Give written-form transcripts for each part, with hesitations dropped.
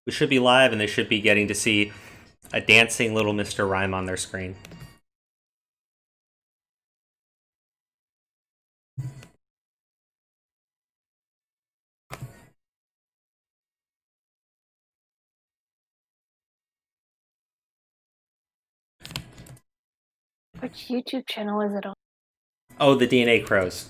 We should be live, and they should be getting to see a dancing little Mr. Rhyme on their screen. Which YouTube channel is it on? Oh, the DNA Crows.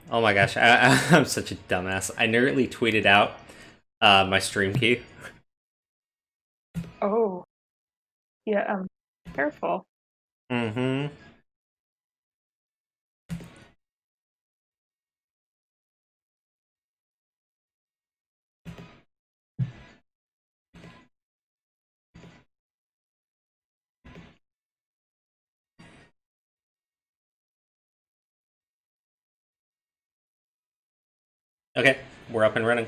Oh my gosh, I'm such a dumbass. I nearly tweeted out my stream key. Oh. Yeah, careful. Mm-hmm. Okay, we're up and running.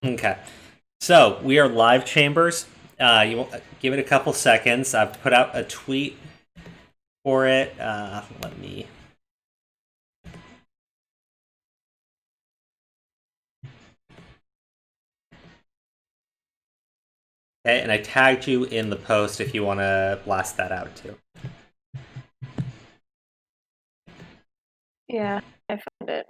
Okay, so we are live, Chambers. You will give it a couple seconds. I've put out a tweet for it. Let me. Okay, and I tagged you in the post if you want to blast that out too. Yeah, I found it.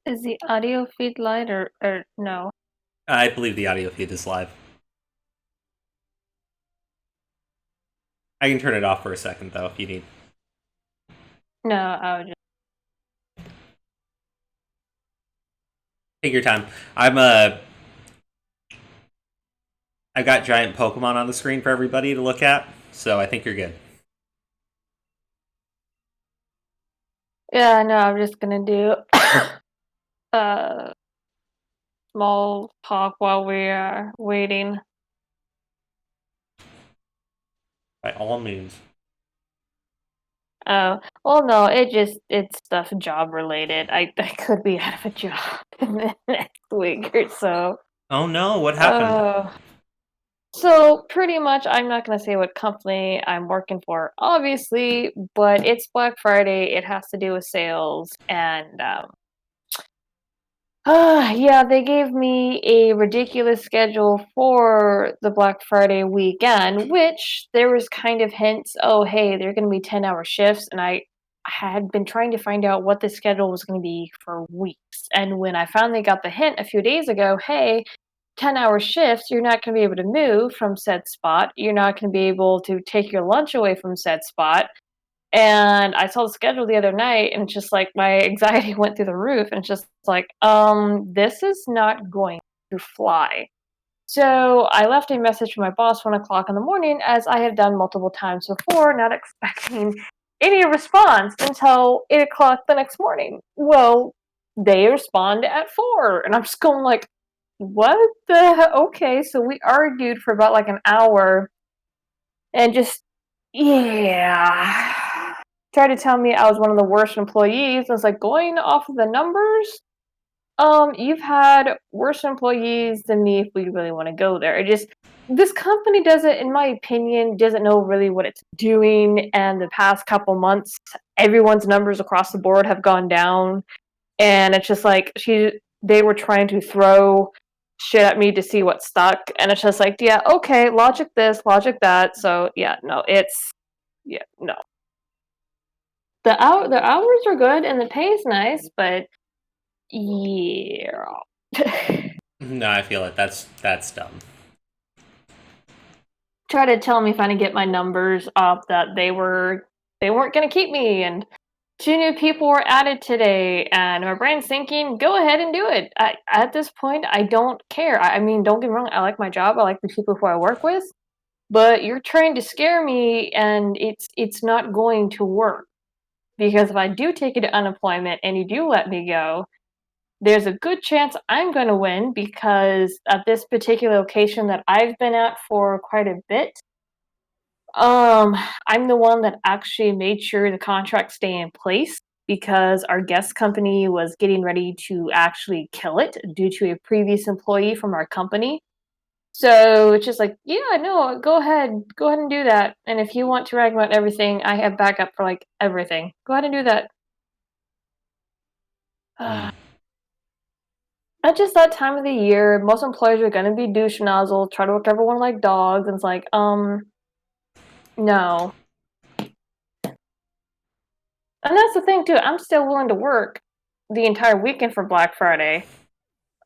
Is the audio feed live or no? I believe the audio feed is live. I can turn it off for a second though if you need. No, I was just. Take your time. I've got giant Pokemon on the screen for everybody to look at, so I think you're good. Yeah, no, I'm just gonna do small talk while we are waiting. By all means. Oh, well, no, it's stuff job related. I could be out of a job in the next week or so. Oh no, what happened? Uh, so pretty much, I'm not gonna say what company I'm working for, obviously, but it's Black Friday. It has to do with sales, and yeah, they gave me a ridiculous schedule for the Black Friday weekend, which there was kind of hints, oh, hey, they're going to be 10-hour shifts, and I had been trying to find out what the schedule was going to be for weeks. And when I finally got the hint a few days ago, hey, 10-hour shifts, you're not going to be able to move from said spot. You're not going to be able to take your lunch away from said spot. And I saw the schedule the other night, and it's just like my anxiety went through the roof. And it's just like, this is not going to fly. So I left a message for my boss 1 o'clock in the morning, as I have done multiple times before, not expecting any response until 8 o'clock the next morning. Well, they respond at 4, and I'm just going like, what the? Okay, so we argued for about like an hour, and just yeah, tried to tell me I was one of the worst employees. I was like, going off of the numbers, you've had worse employees than me if we really want to go there. It just this company doesn't, in my opinion, doesn't know really what it's doing. And the past couple months, everyone's numbers across the board have gone down, and it's just like they were trying to throw shit at me to see what stuck, and it's just like, yeah, okay, logic this, logic that. So yeah, no, it's yeah, no. The hours are good and the pay's nice, but yeah. No, I feel it. That's dumb. Try to tell me if I didn't get my numbers up that they weren't gonna keep me, and 2 new people were added today, and my brain's thinking, go ahead and do it. At this point, I don't care. I mean, don't get me wrong, I like my job, I like the people who I work with, but you're trying to scare me, and it's not going to work. Because if I do take you to unemployment and you do let me go, there's a good chance I'm going to win, because at this particular location that I've been at for quite a bit, I'm the one that actually made sure the contracts stay in place, because our guest company was getting ready to actually kill it due to a previous employee from our company. So it's just like, yeah, no, go ahead and do that. And if you want to rag about everything, I have backup for like everything. Go ahead and do that. Mm. At just that time of the year, most employers are gonna be douche nozzle, try to work everyone like dogs, and it's like, no. And that's the thing too. I'm still willing to work the entire weekend for Black Friday.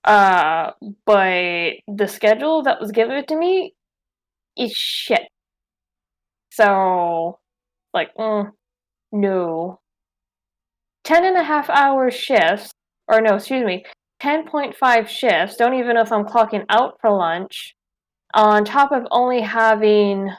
Uh, but the schedule that was given to me is shit. So, like, no. 10.5 hour shifts, or no, excuse me, 10.5 shifts. Don't even know if I'm clocking out for lunch. On top of only having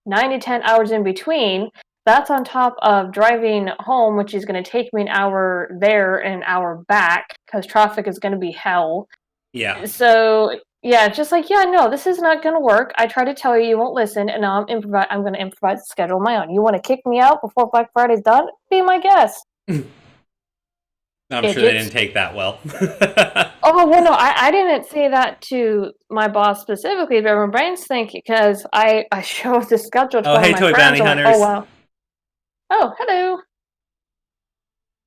9 to 10 hours in between, that's on top of driving home, which is going to take me an hour there and an hour back, because traffic is going to be hell. Yeah. So yeah, just like, yeah, no, this is not going to work. I try to tell you, you won't listen, and now I'm going to improvise a schedule of my own. You want to kick me out before Black Friday's done? Be my guest. I'm It sure they just didn't take that well. Oh well, no, I didn't say that to my boss specifically, but my brain's thinking, because I showed the schedule to Oh, one of hey, my Toy friends. Bounty I'm like, oh Hunters. wow, oh hello.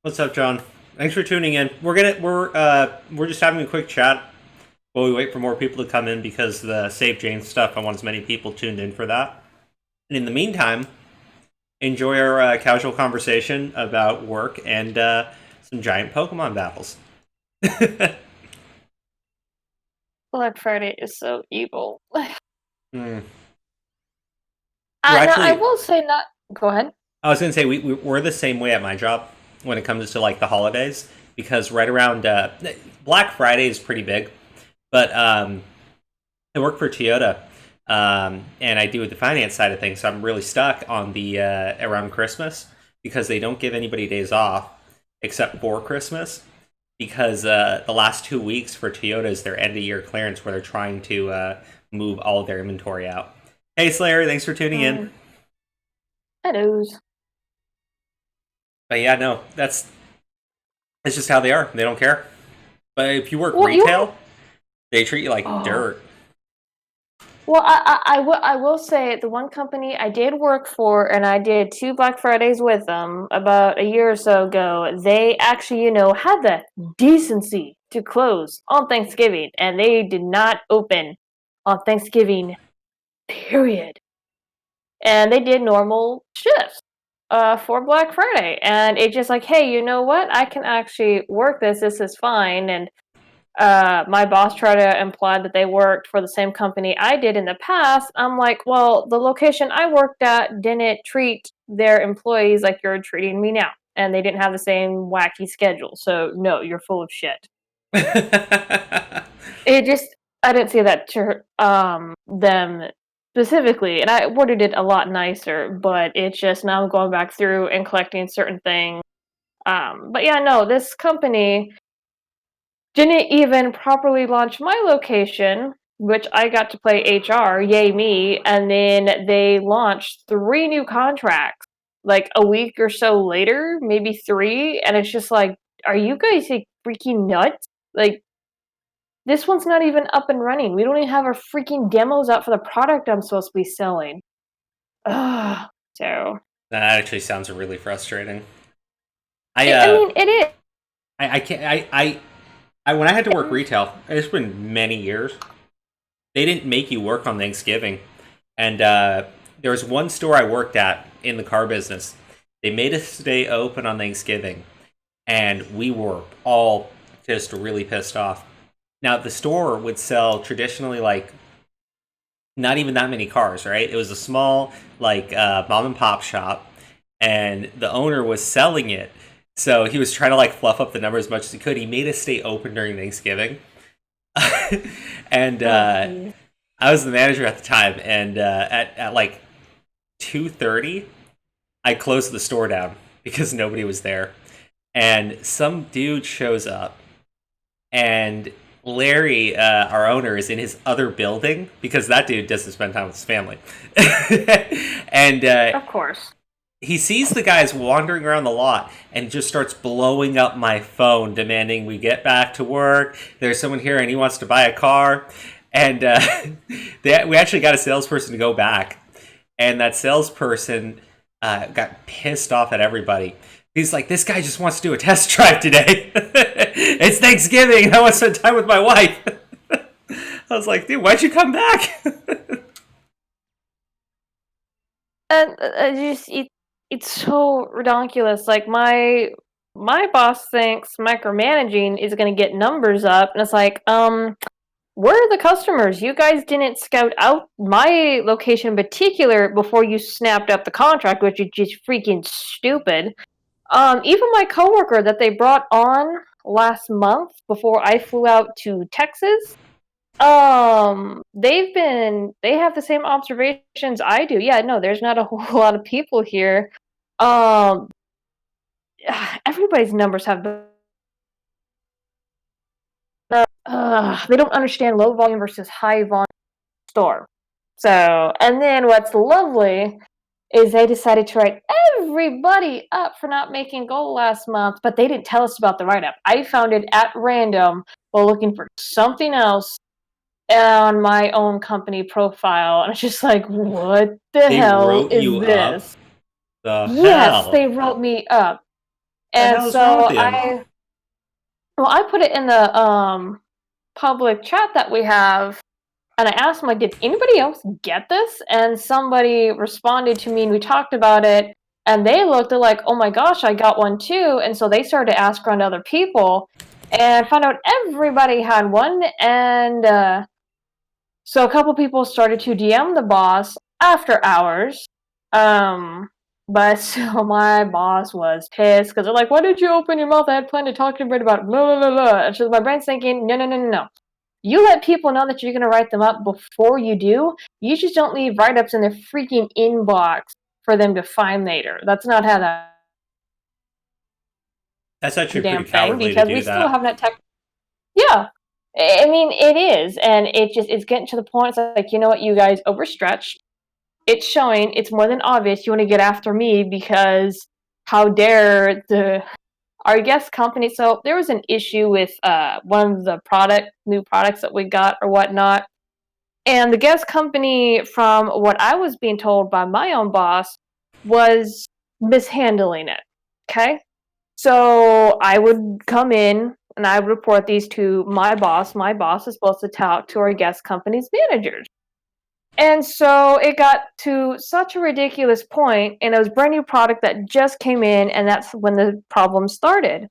What's up, John? Thanks for tuning in. We're just having a quick chat while we wait for more people to come in, because the Save Jane stuff, I want as many people tuned in for that. And in the meantime, enjoy our casual conversation about work and some giant Pokemon battles. Black Friday is so evil. Hmm. We're No, I actually, will say not. Go ahead. I was going to say, we're the same way at my job when it comes to like the holidays, because right around Black Friday is pretty big, but I work for Toyota, and I do the finance side of things, so I'm really stuck on the around Christmas, because they don't give anybody days off except for Christmas, because the last 2 weeks for Toyota is their end of year clearance, where they're trying to move all of their inventory out. Hey Slayer, thanks for tuning in. Hello. But yeah, no, that's just how they are. They don't care. But if you work Well, you want? retail, they treat you like Oh. dirt. Well, I will say the one company I did work for, and I did 2 Black Fridays with them about a year or so ago. They actually, had the decency to close on Thanksgiving, and they did not open on Thanksgiving, period. And they did normal shifts. for Black Friday, and it's just like, hey, you know what? I can actually work this. This is fine. And my boss tried to imply that they worked for the same company I did in the past. I'm like, well, the location I worked at didn't treat their employees like you're treating me now, and they didn't have the same wacky schedule. So no, you're full of shit. It just I didn't say that to them specifically, and I worded it a lot nicer, but it's just now I'm going back through and collecting certain things. But yeah, no, this company didn't even properly launch my location, which I got to play HR, yay me, and then they launched 3 new contracts like a week or so later, maybe 3, and it's just like, are you guys like freaking nuts? Like this one's not even up and running. We don't even have our freaking demos out for the product I'm supposed to be selling. Ugh. So That actually sounds really frustrating. I mean it is. I can't I when I had to work retail, it's been many years. They didn't make you work on Thanksgiving, and there was one store I worked at in the car business. They made us stay open on Thanksgiving, and we were all just really pissed off. Now the store would sell traditionally like not even that many cars, right? It was a small like mom and pop shop, and the owner was selling it. So he was trying to like fluff up the number as much as he could. He made us stay open during Thanksgiving, and I was the manager at the time. And at like 2:30, I closed the store down because nobody was there. And some dude shows up, and Larry, our owner, is in his other building because that dude doesn't spend time with his family. And Of course. he sees the guys wandering around the lot and just starts blowing up my phone, demanding we get back to work. There's someone here and he wants to buy a car. And we actually got a salesperson to go back. And that salesperson got pissed off at everybody. He's like, this guy just wants to do a test drive today. It's Thanksgiving and I want to spend time with my wife. I was like, dude, why'd you come back? And it's so ridiculous. Like my boss thinks micromanaging is going to get numbers up, and it's like, where are the customers? You guys didn't scout out my location in particular before you snapped up the contract, which is just freaking stupid. Even my coworker that they brought on last month before I flew out to Texas, they have the same observations I do. Yeah, no, there's not a whole lot of people here. Um, everybody's numbers have been. They don't understand low volume versus high volume store. So, and then what's lovely is they decided to write everybody up for not making goal last month, but they didn't tell us about the write up. I found it at random while looking for something else on my own company profile, and it's just like, what the They hell wrote is you up? this? The Yes, hell? they wrote me up, The and hell's wrong so with you? I put it in the public chat that we have, and I asked them, like, did anybody else get this? And somebody responded to me, and we talked about it, and they looked at like, oh my gosh, I got one too, and so they started to ask around other people, and found out everybody had one, and so a couple people started to DM the boss after hours. But so my boss was pissed because they're like, "Why did you open your mouth? I had planned to talk to everybody about blah blah blah blah." And so my brain's thinking, "No, no, no, no, no. You let people know that you're gonna write them up before you do. You just don't leave write-ups in their freaking inbox for them to find later. That's not how that That's actually pretty damn thing cowardly to because we do still that. have that tech. Yeah, I mean it is, and it's getting to the point. It's like, you know what, you guys overstretched. It's showing. It's more than obvious. You want to get after me because how dare the our guest company. So there was an issue with one of the new products that we got or whatnot, and the guest company, from what I was being told by my own boss, was mishandling it. Okay, so I would come in and I would report these to my boss. My boss is supposed to talk to our guest company's managers. And so it got to such a ridiculous point, and it was a brand new product that just came in, and that's when the problem started.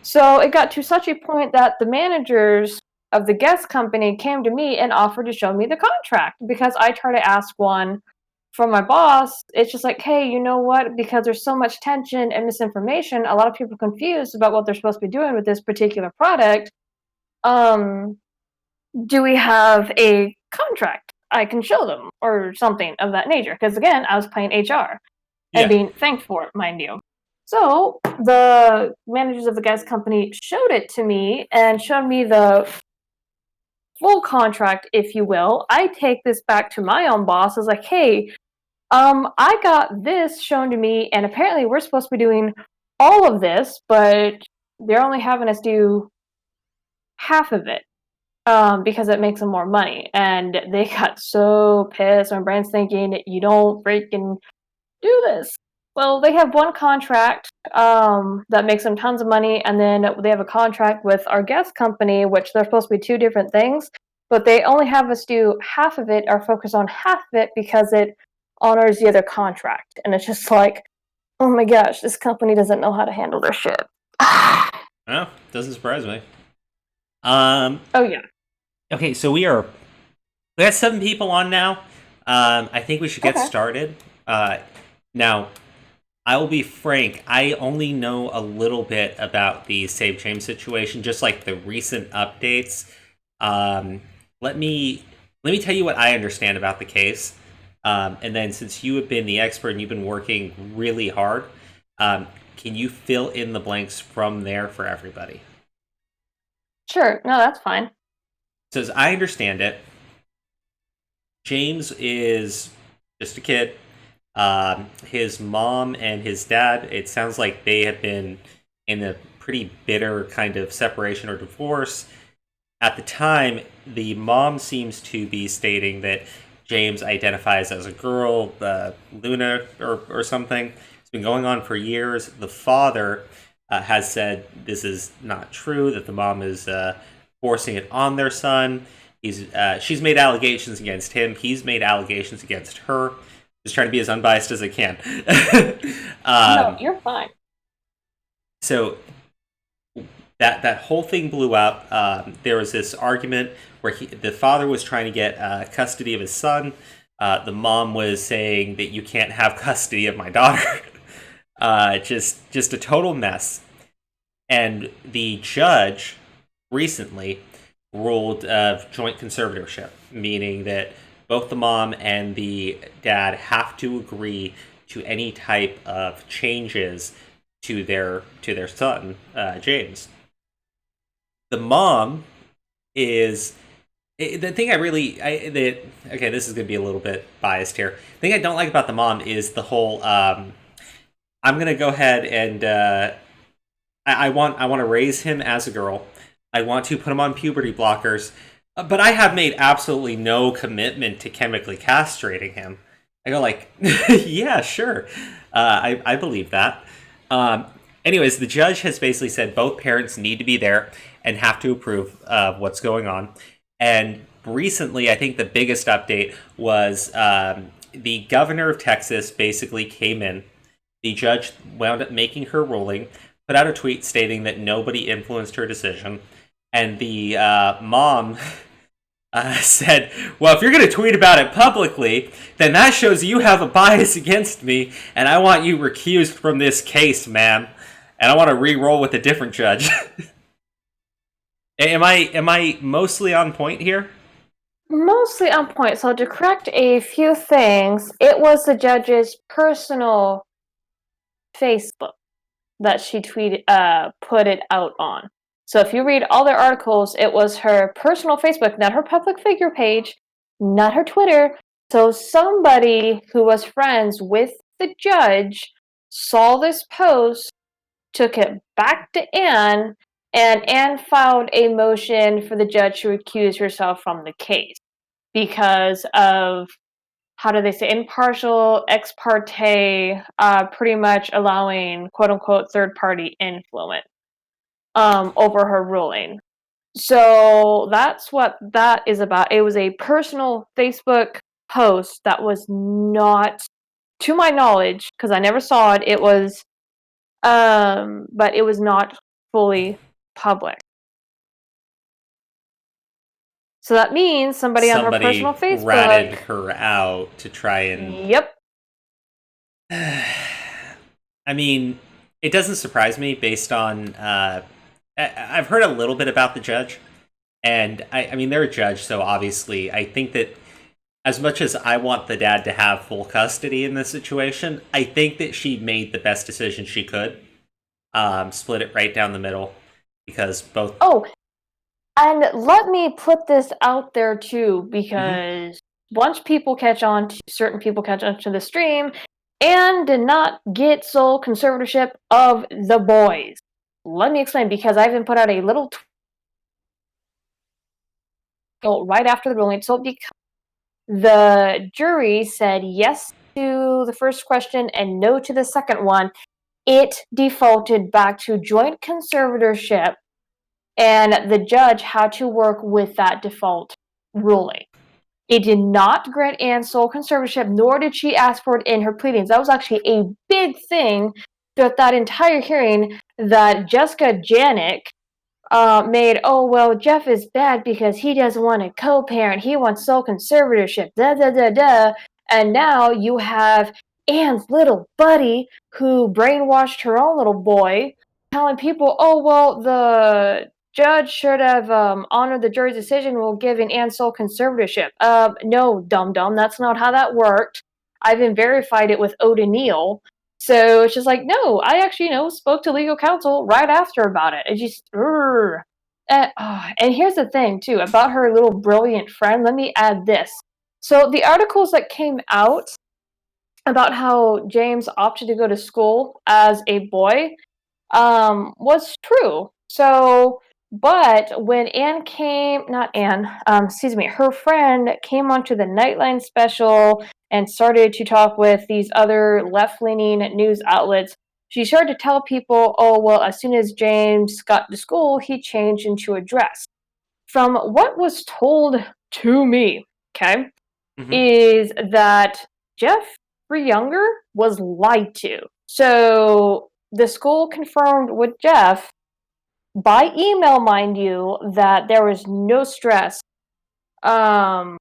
So it got to such a point that the managers of the guest company came to me and offered to show me the contract because I tried to ask one from my boss. It's just like, hey, you know what? Because there's so much tension and misinformation, a lot of people are confused about what they're supposed to be doing with this particular product. Um, do we have a contract I can show them or something of that nature? Because again, I was playing HR and Yeah. being thanked for it, mind you. So the managers of the guest company showed it to me and showed me the full contract, if you will. I take this back to my own boss. I was like, hey, I got this shown to me, and apparently we're supposed to be doing all of this, but they're only having us do half of it because it makes them more money. And they got so pissed. My brain's thinking, you don't freaking do this. Well, they have one contract that makes them tons of money, and then they have a contract with our guest company, which they're supposed to be two different things, but they only have us do half of it or focus on half of it because it honors the other contract. And it's just like, oh my gosh, this company doesn't know how to handle their shit. Well, doesn't surprise me. Um, Oh, yeah. okay, so we got 7 people on now. I think we should get Okay. started. Now, I will be frank. I only know a little bit about the Save James situation, just like the recent updates. Um, let me let me tell you what I understand about the case, and then since you have been the expert and you've been working really hard, can you fill in the blanks from there for everybody? Sure. No, that's fine. So, as I understand it, James is just a kid. His mom and his dad, it sounds like they have been in a pretty bitter kind of separation or divorce. At the time, the mom seems to be stating that James identifies as a girl, Luna, or something. It's been going on for years. The father has said this is not true, that the mom is forcing it on their son. She's made allegations against him. He's made allegations against her. Just trying to be as unbiased as I can. No, um, you're fine. so that whole thing blew up. There was this argument where the father was trying to get custody of his son. The mom was saying that you can't have custody of my daughter. Just a total mess. And the judge recently ruled of joint conservatorship, meaning that both the mom and the dad have to agree to any type of changes to their son, James. The mom is the thing I really okay. This is going to be a little bit biased here. The thing I don't like about the mom is the whole. I'm going to go ahead and I want to raise him as a girl. I want to put him on puberty blockers, but I have made absolutely no commitment to chemically castrating him. I go like, yeah, sure, I believe that. Um, anyways, the judge has basically said both parents need to be there and have to approve of what's going on. And recently, I think the biggest update was the governor of Texas basically came in. The judge wound up making her ruling, put out a tweet stating that nobody influenced her decision, and the mom said, "Well, if you're going to tweet about it publicly, then that shows you have a bias against me, and I want you recused from this case, ma'am. And I want to re-roll with a different judge." Am I mostly on point here? Mostly on point. So to correct a few things, it was the judge's personal Facebook that she put it out on. So if you read all their articles, it was her personal Facebook, not her public figure page, not her Twitter. So somebody who was friends with the judge saw this post, took it back to Anne, and Anne filed a motion for the judge to recuse herself from the case because of, how do they say, impartial ex parte, pretty much allowing quote unquote third party influence over her ruling. So that's what that is about. It was a personal Facebook post that was not, to my knowledge, because I never saw it, it was, but it was not fully public. So that means somebody on her personal Somebody Facebook. ratted her out to try and. Yep. I mean, it doesn't surprise me based on. I've heard a little bit about the judge, and I mean, they're a judge, so obviously, I think that as much as I want the dad to have full custody in this situation, I think that she made the best decision she could. Split it right down the middle because both. Oh, and let me put this out there too, Mhm. because certain people catch on to the stream, and did not get sole conservatorship of the boys. Let me explain, because I even put out a little right after the ruling. So because the jury said yes to the first question and no to the second one, it defaulted back to joint conservatorship, and the judge had to work with that default ruling. It did not grant Anne sole conservatorship, nor did she ask for it in her pleadings. That was actually a big thing throughout that entire hearing, that Jessica Janik made, oh, well, Jeff is bad because he doesn't want a co-parent. He wants sole conservatorship, da, da, da, da. And now you have Anne's little buddy who brainwashed her own little boy, telling people, oh, well, the judge should have honored the jury's decision while giving Anne sole conservatorship. No, dum-dum, that's not how that worked. I've even verified it with Oda Neal. So it's just like, no, I actually, spoke to legal counsel right after about it. It just, and here's the thing, too, about her little brilliant friend. Let me add this. So the articles that came out about how James opted to go to school as a boy was true. So, but when her friend came onto the Nightline special and started to talk with these other left-leaning news outlets, she started to tell people, oh, well, as soon as James got to school, he changed into a dress. From what was told to me, okay, Mhm. is that Jeffrey Younger was lied to. So the school confirmed with Jeff, by email, mind you, that there was no stress of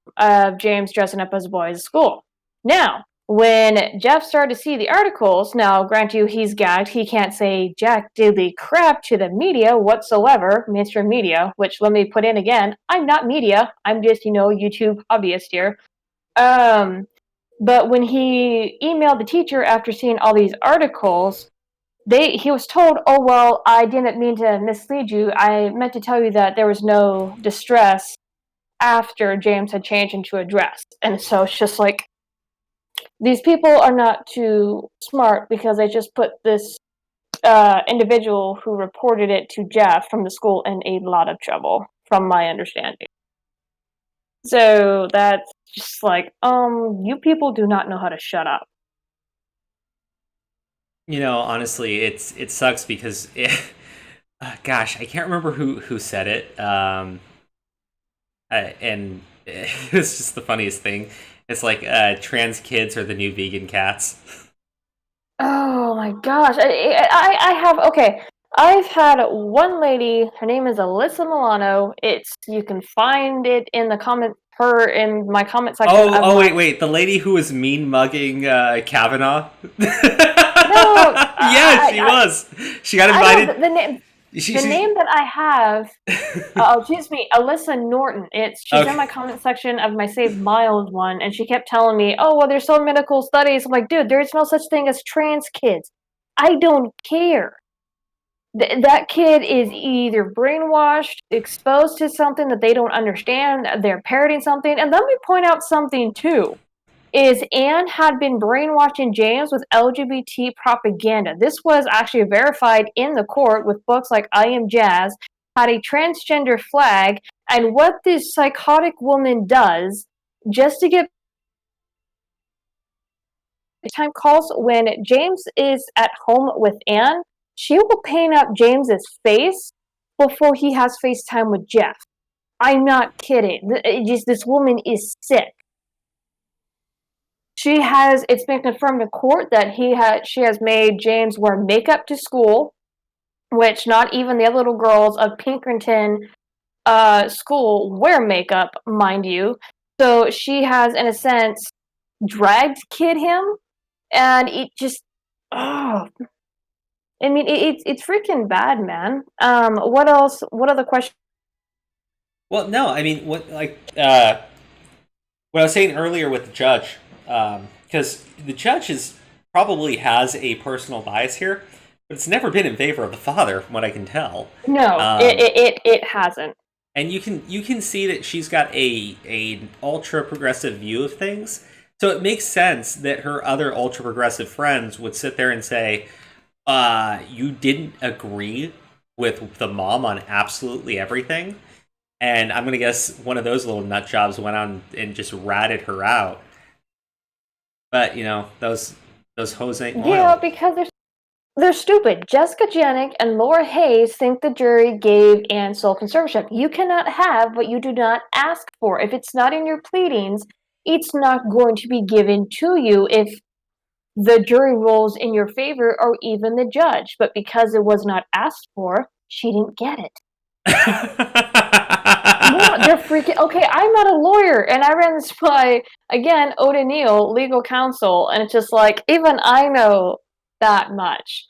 James dressing up as a boy at school. Now, when Jeff started to see the articles, now, grant you, he's gagged. He can't say jack diddly crap to the media whatsoever, mainstream media, which, let me put in again, I'm not media. I'm just, YouTube hobbyist here. But when he emailed the teacher after seeing all these articles, he was told, oh, well, I didn't mean to mislead you. I meant to tell you that there was no distress after James had changed into a dress. And so it's just like, these people are not too smart, because they just put this individual who reported it to Jeff from the school in a lot of trouble, from my understanding. So that's just like, you people do not know how to shut up. Honestly, it sucks because gosh, I can't remember who said it. And it's just the funniest thing. It's like trans kids are the new vegan cats. Oh my gosh. I have, okay. I've had one lady, her name is Alyssa Milano. You can find it in in my comment section Oh, of oh, my. wait, the lady who was mean mugging Kavanaugh. No, Yeah, she was. She got I know invited. the name. The She's name that I have, excuse me, Alyssa Norton. She's in okay. my comment section of my Save Miles one, and she kept telling me, "Oh, well, there's so medical studies." I'm like, dude, there's no such thing as trans kids. I don't care. That kid is either brainwashed, exposed to something that they don't understand, they're parroting something. And let me point out something too. Is Anne had been brainwashing James with LGBT propaganda. This was actually verified in the court with books like I Am Jazz, had a transgender flag, and what this psychotic woman does just to get time calls when James is at home with Anne, she will paint up James's face before he has FaceTime with Jeff. I'm not kidding. This woman is sick. It's been confirmed in court that she has made James wear makeup to school, which not even the other little girls of Pinkerton school wear makeup, mind you. So she has, in a sense, dragged kid him, and it just, oh, I mean, it's freaking bad, man. What else? What other questions? Well, no, I mean, what I was saying earlier with the judge, because the judge probably has a personal bias here, but it's never been in favor of the father, from what I can tell. No, Um, it hasn't. and you can see that she's got a ultra progressive view of things. So it makes sense that her other ultra progressive friends would sit there and say, "You didn't agree with the mom on absolutely everything." And I'm gonna guess one of those little nut jobs went on and just ratted her out. But those hoes ain't Yeah, loyal. because they're stupid. Jessica Janik and Laura Hayes think the jury gave Anne sole conservatorship. You cannot have what you do not ask for. If it's not in your pleadings, it's not going to be given to you if the jury rules in your favor or even the judge. But because it was not asked for, she didn't get it. No, they're freaking okay. I'm not a lawyer, and I ran this by again O'Neill, legal counsel, and it's just like even I know that much.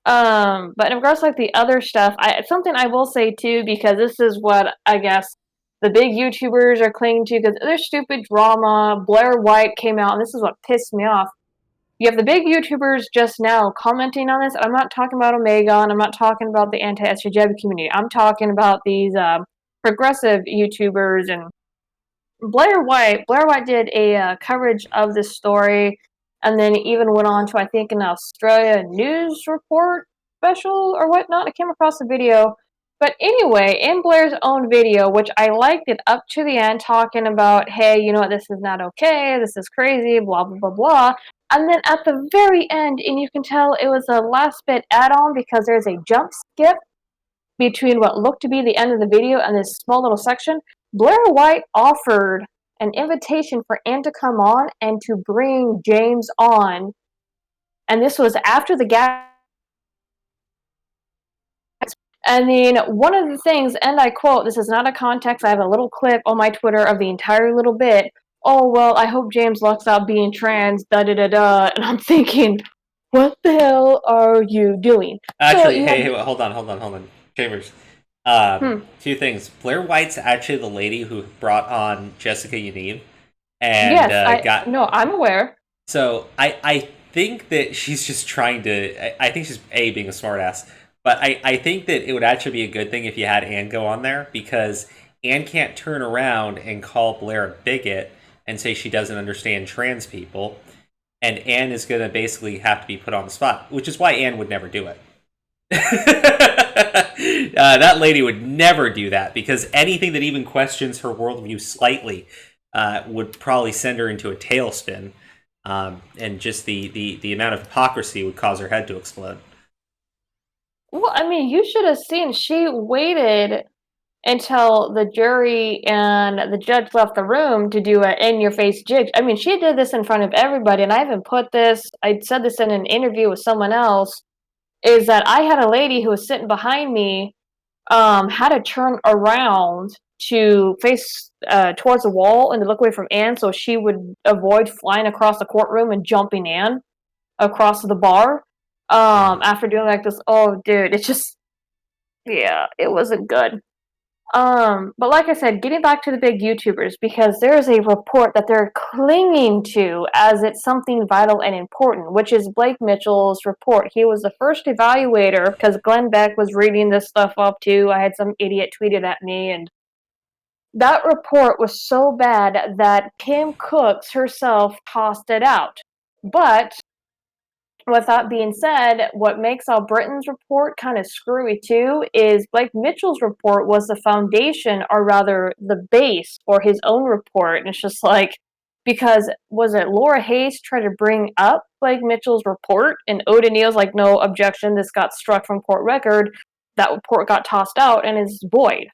But in regards to like the other stuff, something I will say too, because this is what I guess the big YouTubers are clinging to because there's stupid drama. Blair White came out, and this is what pissed me off. You have the big YouTubers just now commenting on this. I'm not talking about Omega, and I'm not talking about the anti-SJW community. I'm talking about these progressive YouTubers and Blair White. Blair White did a coverage of this story, and then even went on to I think an Australia news report special or whatnot. I came across the video, but anyway, in Blair's own video, which I liked it up to the end, talking about, hey, you know what, this is not okay, this is crazy, blah blah blah blah. And then at the very end, and you can tell it was a last bit add-on because there's a jump skip between what looked to be the end of the video and this small little section. Blair White offered an invitation for Anne to come on and to bring James on. And this was after the gas. And then one of the things, and I quote, this is not a context, I have a little clip on my Twitter of the entire little bit. Oh, well, I hope James lucks out being trans, da da da da. And I'm thinking, what the hell are you doing? So Actually, you hey, have, hey, hold on, hold on, hold on. Chambers. hmm, Two things. Blair White's actually the lady who brought on Jessica Yaniv, and yes, no, I'm aware. so I think that she's just trying to. I think she's being a smartass, but I think that it would actually be a good thing if you had Anne go on there because Anne can't turn around and call Blair a bigot and say she doesn't understand trans people, and Anne is going to basically have to be put on the spot, which is why Anne would never do it. That lady would never do that because anything that even questions her worldview slightly would probably send her into a tailspin. And just the amount of hypocrisy would cause her head to explode. Well, I mean, you should have seen she waited until the jury and the judge left the room to do an in-your-face jig. I mean, she did this in front of everybody, and I even I said this in an interview with someone else, is that I had a lady who was sitting behind me, had to turn around to face towards the wall and to look away from Anne so she would avoid flying across the courtroom and jumping Anne across the bar. Yeah. After doing like this, oh dude, it's just yeah, it wasn't good. But like I said, getting back to the big YouTubers, because there's a report that they're clinging to as it's something vital and important, which is Blake Mitchell's report. He was the first evaluator because Glenn Beck was reading this stuff up too. I had some idiot tweeted at me, and that report was so bad that Kim Cooks herself tossed it out. But with that being said, what makes Albritton's report kind of screwy too is Blake Mitchell's report was the foundation, or rather the base, for his own report. And it's just like, because was it Laura Hayes tried to bring up Blake Mitchell's report, and O'Neill's like, no objection, this got struck from court record. That report got tossed out and is void.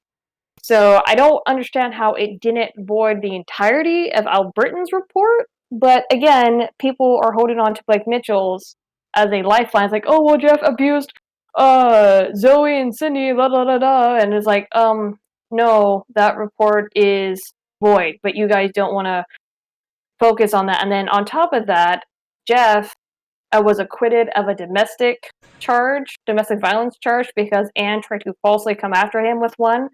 So I don't understand how it didn't void the entirety of Albritton's report, But again, people are holding on to Blake Mitchell's as a lifeline. It's like, oh well, Jeff abused Zoe and Cindy, blah blah blah blah, and it's like, no, that report is void. But you guys don't want to focus on that. And then on top of that, Jeff was acquitted of a domestic violence charge, because Anne tried to falsely come after him with one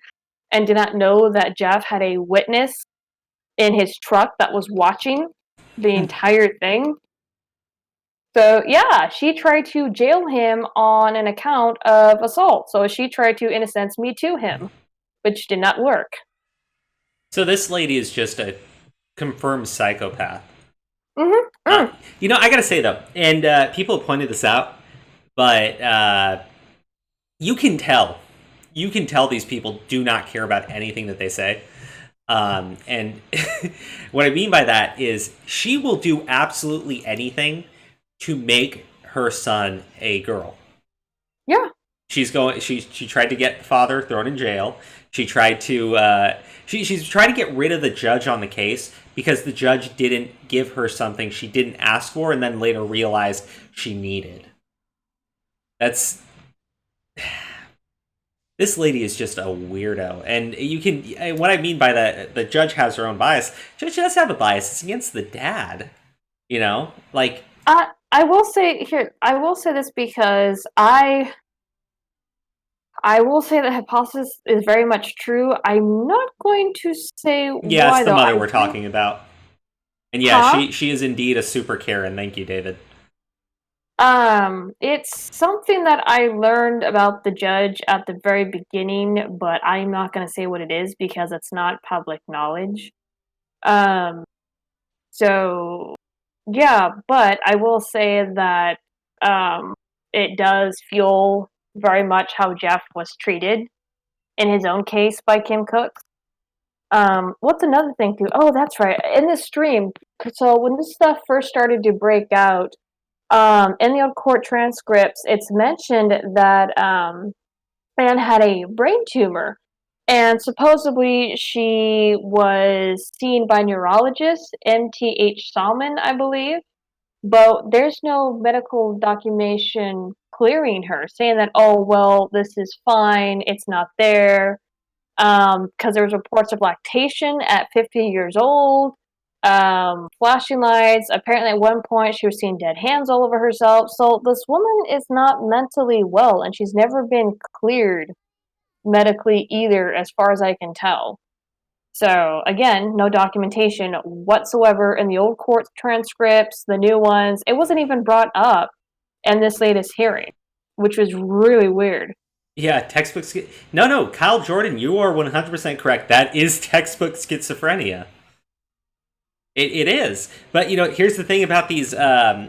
and did not know that Jeff had a witness in his truck that was watching the entire thing. So yeah, she tried to jail him on an account of assault. So she tried to, in a sense, Me Too him, which did not work. So this lady is just a confirmed psychopath. Mm-hmm. I gotta say though, and people have pointed this out, but you can tell these people do not care about anything that they say. And what I mean by that is she will do absolutely anything to make her son a girl. Yeah. She tried to get the father thrown in jail. She tried to she's trying to get rid of the judge on the case because the judge didn't give her something she didn't ask for and then later realized she needed. That's This lady is just a weirdo, and you can. What I mean by that, the judge has her own bias. Judge does have a bias. It's against the dad. Like I will say here. I will say this because I will say that hypothesis is very much true. I'm not going to say yeah, why. it's the though. mother we're talking about, and yeah, she is indeed a super Karen. Thank you, David. It's something that I learned about the judge at the very beginning, but I'm not going to say what it is because it's not public knowledge. So yeah, but I will say that it does feel very much how Jeff was treated in his own case by Kim Cooks. What's another thing too? Oh, that's right. In the stream, so when this stuff first started to break out, in the old court transcripts, it's mentioned that Anne had a brain tumor, and supposedly she was seen by neurologist M.T.H. Salmon, I believe, but there's no medical documentation clearing her, saying that, oh, well, this is fine, it's not there, because there was reports of lactation at 50 years old, flashing lights. Apparently, at one point, she was seeing dead hands all over herself. So this woman is not mentally well, and she's never been cleared medically either, as far as I can tell. So again, no documentation whatsoever in the old court transcripts, the new ones. It wasn't even brought up in this latest hearing, which was really weird. Yeah, textbook. No, Kyle Jordan, you are 100% correct. That is textbook schizophrenia. It is. But, here's the thing about these, I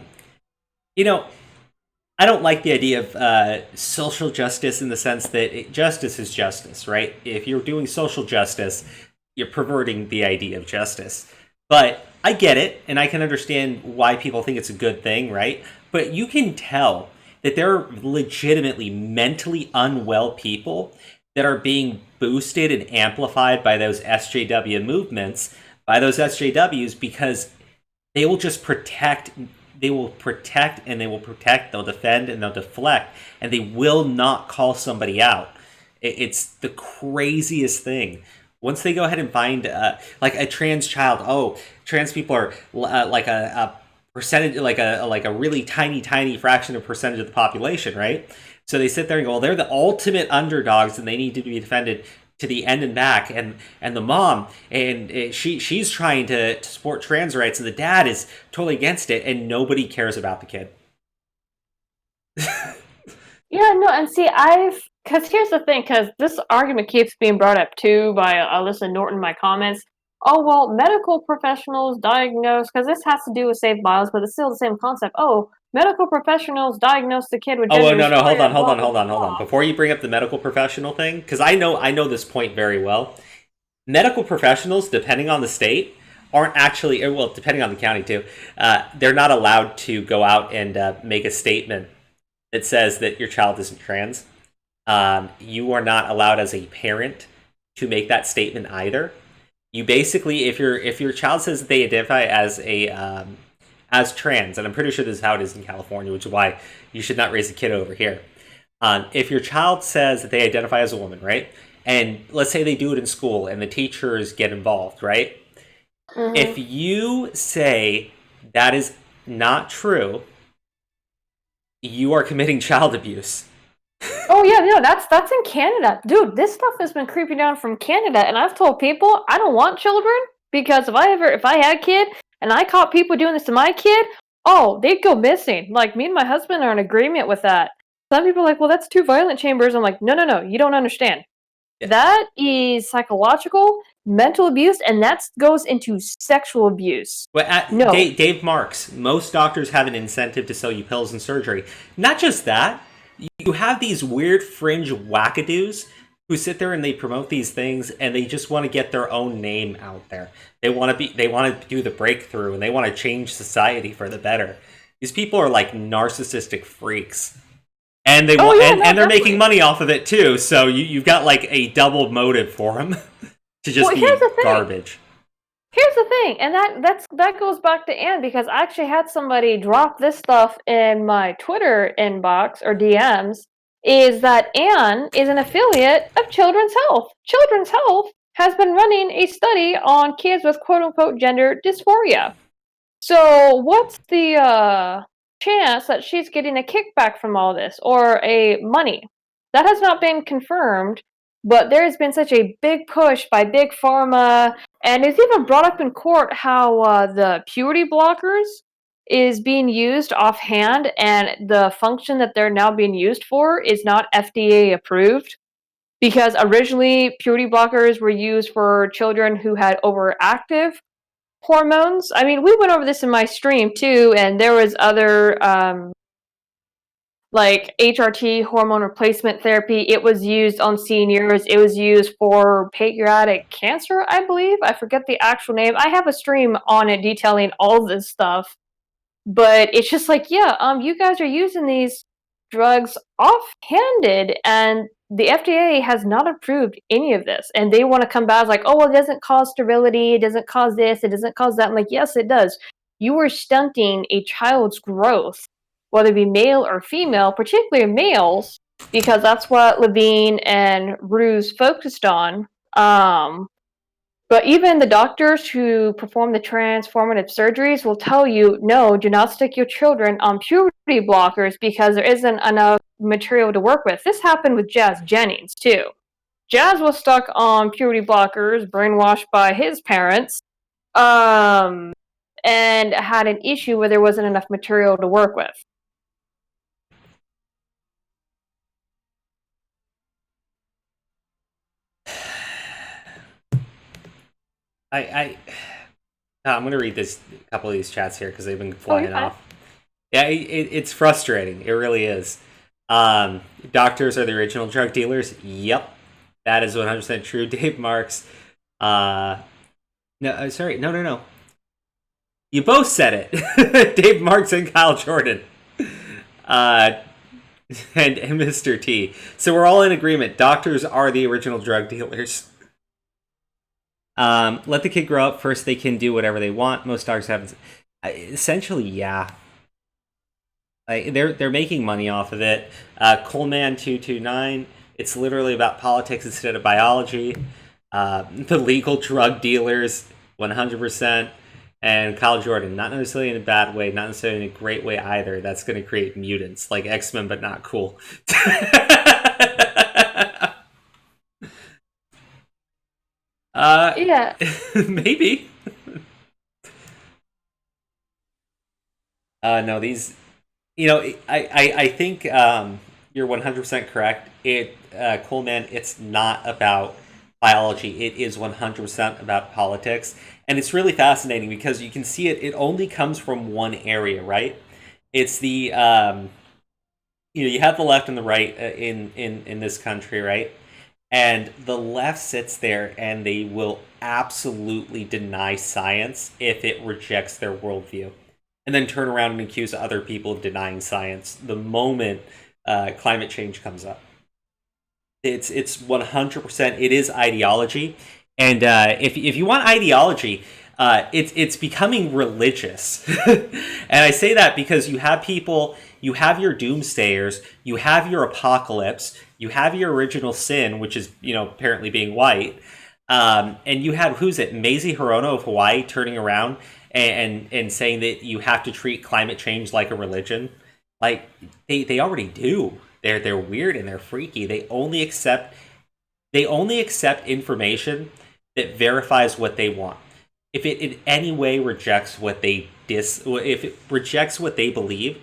don't like the idea of social justice in the sense that justice is justice, right? If you're doing social justice, you're perverting the idea of justice. But I get it, and I can understand why people think it's a good thing, right? But you can tell that there are legitimately mentally unwell people that are being boosted and amplified by those SJW movements, by those SJWs, because they will just protect. They will protect and they will protect. They'll defend and they'll deflect, and they will not call somebody out. It's the craziest thing. Once they go ahead and find like a trans child, trans people are like a percentage, like a really tiny fraction of percentage of the population, right? So they sit there and go, well, they're the ultimate underdogs and they need to be defended to the end and back. And the mom, and she's trying to support trans rights, and the dad is totally against it, and nobody cares about the kid. Yeah, no, and see, because here's the thing, because this argument keeps being brought up too by Alyssa Norton in my comments. Oh, well, medical professionals diagnose, because this has to do with safe bios, but it's still the same concept. Oh, medical professionals diagnose the kid with gender No, hold dysphoria, on. Before you bring up the medical professional thing, because I know this point very well. Medical professionals, depending on the state, aren't actually, well, depending on the county too, they're not allowed to go out and make a statement that says that your child isn't trans. You are not allowed as a parent to make that statement either. You basically, if your child says that they identify as trans, and I'm pretty sure this is how it is in California, which is why you should not raise a kid over here. If your child says that they identify as a woman, right? And let's say they do it in school and the teachers get involved, right? Hmm. If you say that is not true, you are committing child abuse. Oh yeah, no, that's in Canada, dude. This stuff has been creeping down from Canada, and I've told people I don't want children because if I had a kid and I caught people doing this to my kid, oh, they'd go missing. Like me and my husband are in agreement with that. Some people are like, well, that's too violent, Chambers. I'm like, no, no, no, you don't understand. Yeah. That is psychological, mental abuse, and that goes into sexual abuse. But No. Dave Marks, most doctors have an incentive to sell you pills and surgery. Not just that, you have these weird fringe wackadoos who sit there and they promote these things and they just want to get their own name out there. They want to do the breakthrough and they want to change society for the better. These people are like narcissistic freaks. And they Oh want yeah, no, and they're making definitely. money off of it too. So you've got like a double motive for them to just Well, here's be the thing. garbage. Here's the thing, and that goes back to Anne because I actually had somebody drop this stuff in my Twitter inbox or DMs. Is that Anne is an affiliate of Children's Health. Children's Health has been running a study on kids with quote unquote gender dysphoria. So what's the chance that she's getting a kickback from all this or a money? That has not been confirmed, but there has been such a big push by big pharma, and it's even brought up in court how the puberty blockers is being used offhand, and the function that they're now being used for is not FDA approved. Because originally, puberty blockers were used for children who had overactive hormones. I mean, we went over this in my stream too, and there was other like HRT, hormone replacement therapy. It was used on seniors. It was used for pancreatic cancer, I believe. I forget the actual name. I have a stream on it detailing all this stuff. But it's just like, yeah, you guys are using these drugs offhanded, and the FDA has not approved any of this. And they want to come back like, oh, well, it doesn't cause sterility, it doesn't cause this, it doesn't cause that. I'm like, yes, it does. You are stunting a child's growth, whether it be male or female, particularly males, because that's what Levine and Ruse focused on. But even the doctors who perform the transformative surgeries will tell you, no, do not stick your children on puberty blockers because there isn't enough material to work with. This happened with Jazz Jennings, too. Jazz was stuck on puberty blockers, brainwashed by his parents, um, and had an issue where there wasn't enough material to work with. I I'm gonna read this a couple of these chats here because they've been Oh, you're flying fine. off. Yeah, it's frustrating. It really is. Doctors are the original drug dealers. Yep, that is 100% true. Dave Marks. Uh, no, sorry, no. You both said it. Dave Marks and Kyle Jordan. Uh, and Mr. T. So we're all in agreement. Doctors are the original drug dealers. Let the kid grow up first. They can do whatever they want. Most dogs have, essentially, yeah. Like they're making money off of it. Coleman 229. It's literally about politics instead of biology. The legal drug dealers 100%. And Kyle Jordan, not necessarily in a bad way, not necessarily in a great way either. That's going to create mutants like X-Men, but not cool. uh, Yeah. maybe. No, these. I think you're 100% correct. Coleman, it's not about biology. It is 100% about politics, and it's really fascinating because you can see it. It only comes from one area, right? It's the you have the left and the right in this country, right? And the left sits there and they will absolutely deny science if it rejects their worldview, and then turn around and accuse other people of denying science the moment climate change comes up. It's 100%. It is ideology, And if you want ideology, it's becoming religious. And I say that because you have people, you have your doomsayers, you have your apocalypse, you have your original sin, which is apparently being white, and you have, who's it, Mazie Hirono of Hawaii turning around and saying that you have to treat climate change like a religion. Like they already do. They're weird and they're freaky. They only accept information that verifies what they want. If it in any way rejects if it rejects what they believe,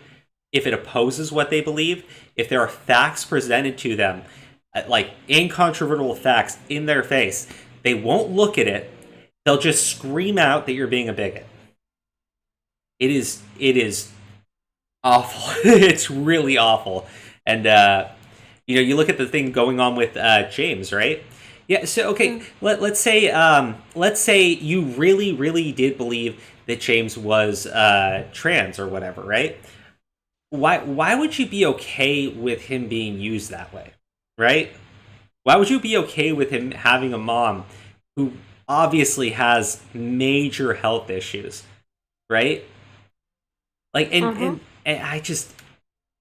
if it opposes what they believe, if there are facts presented to them, like incontrovertible facts in their face, they won't look at it. They'll just scream out that you're being a bigot. It is awful. It's really awful. And you look at the thing going on with James, right? Yeah. So okay, let's say you really really did believe that James was trans or whatever, right? Why would you be okay with him being used that way, right? Why would you be okay with him having a mom who obviously has major health issues, right? Like, Mm-hmm. and I just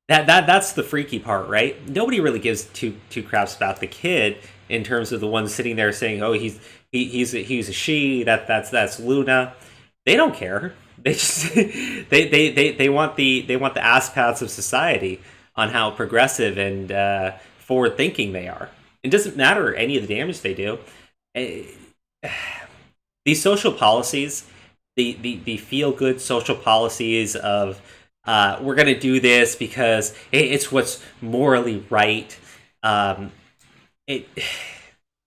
that's the freaky part, right? Nobody really gives two craps about the kid in terms of the one sitting there saying, "Oh, he's a she." That's Luna. They don't care. They just they want the ass pats of society on how progressive and forward thinking they are. It doesn't matter any of the damage they do. Eh, These social policies, the feel good social policies of we're going to do this because it's what's morally right. Um, it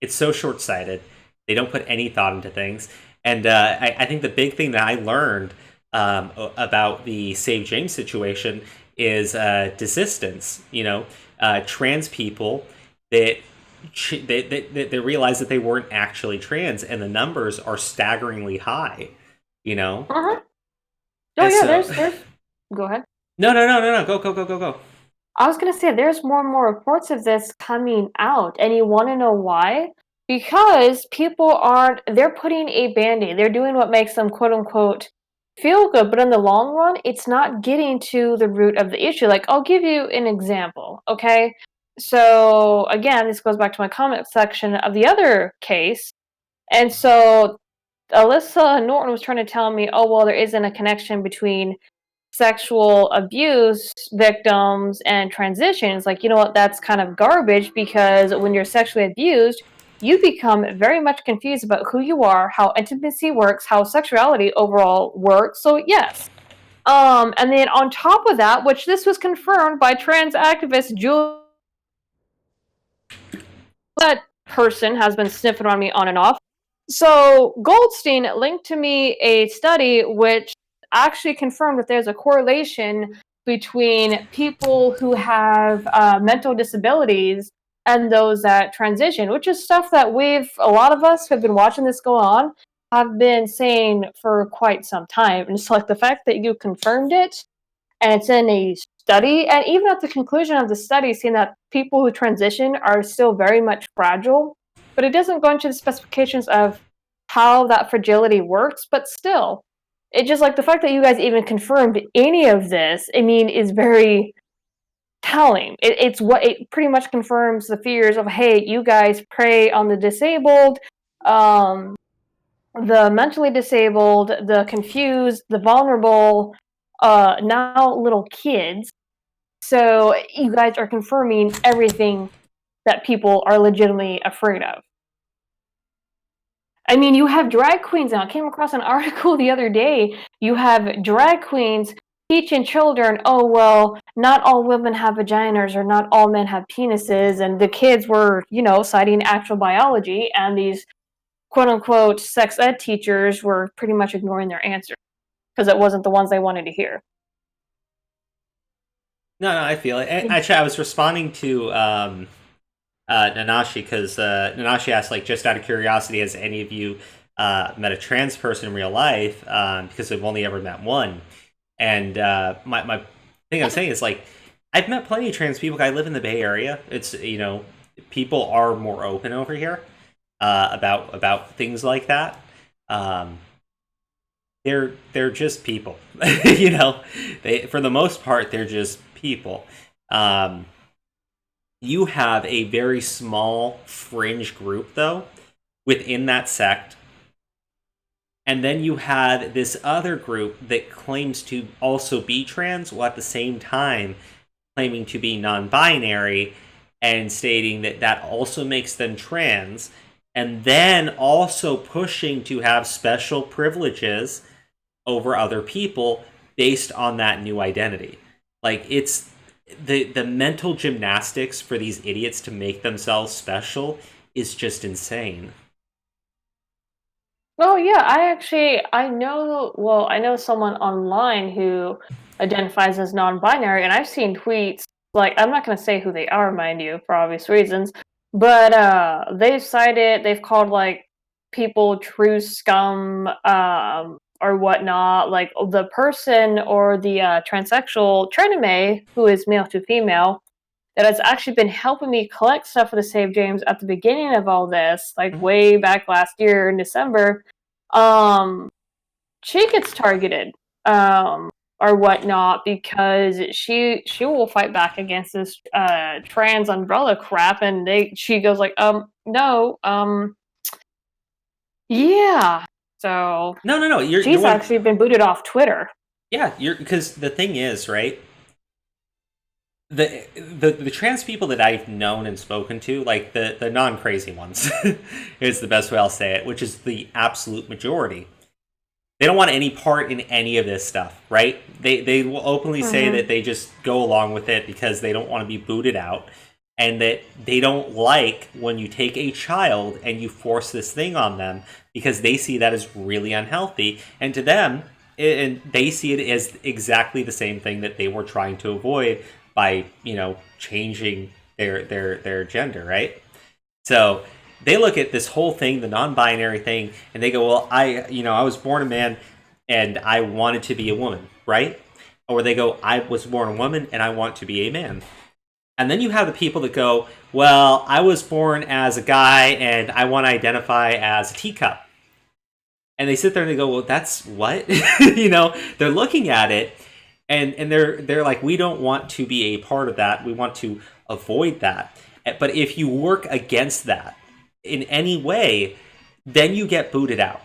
it's so short sighted. They don't put any thought into things, and I think the big thing that I learned about the Save James situation is desistance. Trans people that they realized that they weren't actually trans, and the numbers are staggeringly high. You know, Uh-huh. Oh and yeah, so there's go ahead. no, go. I was gonna say there's more and more reports of this coming out, and you want to know why? Because people aren't, they're putting a band-aid. They're doing what makes them quote unquote feel good, but in the long run, it's not getting to the root of the issue. Like, I'll give you an example, okay? So again, this goes back to my comment section of the other case. And so Alyssa Norton was trying to tell me, oh, well, there isn't a connection between sexual abuse victims and transitions. Like, you know what, that's kind of garbage because when you're sexually abused, you become very much confused about who you are, how intimacy works, how sexuality overall works. So, yes. And then on top of that, which this was confirmed by trans activist Julia, that person has been sniffing on me on and off. So Goldstein linked to me a study which actually confirmed that there's a correlation between people who have mental disabilities and those that transition, which is stuff that a lot of us who have been watching this go on, have been saying for quite some time. And it's like the fact that you confirmed it and it's in a study, and even at the conclusion of the study, seeing that people who transition are still very much fragile, but it doesn't go into the specifications of how that fragility works, but still, it just like the fact that you guys even confirmed any of this, I mean, is very telling. It's what it pretty much confirms the fears of, hey, you guys prey on the disabled, um, the mentally disabled, the confused, the vulnerable, now little kids. So you guys are confirming everything that people are legitimately afraid of. I mean, you have drag queens now. I came across an article the other day. You have drag queens teaching children, oh, well, not all women have vaginas or not all men have penises. And the kids were, citing actual biology, and these quote unquote sex ed teachers were pretty much ignoring their answers because it wasn't the ones they wanted to hear. No, I feel it. Actually, I was responding to Nanashi because Nanashi asked, like, just out of curiosity, has any of you met a trans person in real life? Because I've only ever met one. And my thing I'm saying is, like, I've met plenty of trans people. I live in the Bay Area. It's, people are more open over here. about things like that. Um, they're just people, you know. They for the most part they're just people. Um, you have a very small fringe group though within that sect, and then you had this other group that claims to also be trans while at the same time claiming to be non-binary and stating that that also makes them trans, and then also pushing to have special privileges over other people based on that new identity. Like it's the mental gymnastics for these idiots to make themselves special is just insane. Oh yeah, I know, well, I know someone online who identifies as non-binary, and I've seen tweets, like, I'm not gonna say who they are, mind you, for obvious reasons, but they've called like people true scum, or whatnot. Like the person or the transsexual tranime who is male to female that has actually been helping me collect stuff for the Save James at the beginning of all this, like Mhm. way back last year in December. um she gets targeted, um or whatnot, because she will fight back against this trans umbrella crap, and she goes like, no, yeah. So No, no, no. You're she's one. actually been booted off Twitter. Yeah, you're because the thing is, right? The trans people that I've known and spoken to, like the non crazy ones, is the best way I'll say it, which is the absolute majority. They don't want any part in any of this stuff, right? They will openly say Mm-hmm. that they just go along with it because they don't want to be booted out, and that they don't like when you take a child and you force this thing on them because they see that as really unhealthy, and to them, and they see it as exactly the same thing that they were trying to avoid by changing their gender, right? So they look at this whole thing, the non-binary thing, and they go, "Well, I was born a man, and I wanted to be a woman, right?" Or they go, "I was born a woman, and I want to be a man." And then you have the people that go, "Well, I was born as a guy, and I want to identify as a teacup." And they sit there and they go, "Well, that's what?" They're looking at it, and they're like, "We don't want to be a part of that. We want to avoid that." But if you work against that in any way, then you get booted out,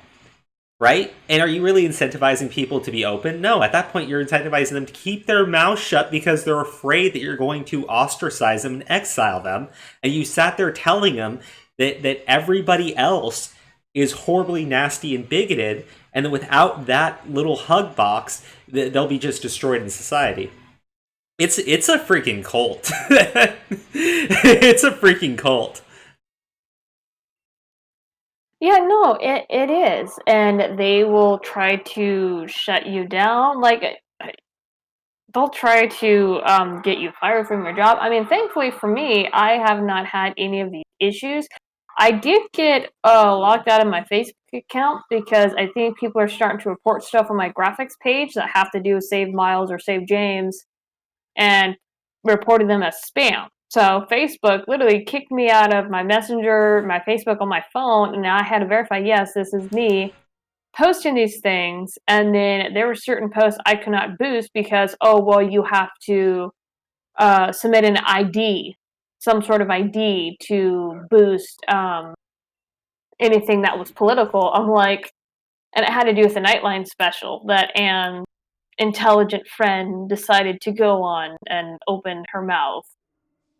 right? And are you really incentivizing people to be open? No, at that point, you're incentivizing them to keep their mouth shut because they're afraid that you're going to ostracize them and exile them. And you sat there telling them that everybody else is horribly nasty and bigoted, and that without that little hug box, they'll be just destroyed in society. It's a freaking cult. It's a freaking cult. Yeah, no, it is, and they will try to shut you down. Like they'll try to get you fired from your job. I mean, thankfully for me, I have not had any of these issues. I did get locked out of my Facebook account because I think people are starting to report stuff on my graphics page that have to do with Save Miles or Save James, and reported them as spam. So Facebook literally kicked me out of my Messenger, my Facebook on my phone, and now I had to verify, yes, this is me posting these things. And then there were certain posts I could not boost because, oh, well, you have to submit an ID, some sort of ID to boost anything that was political. I'm like, and it had to do with the Nightline special that Anne's intelligent friend decided to go on and open her mouth.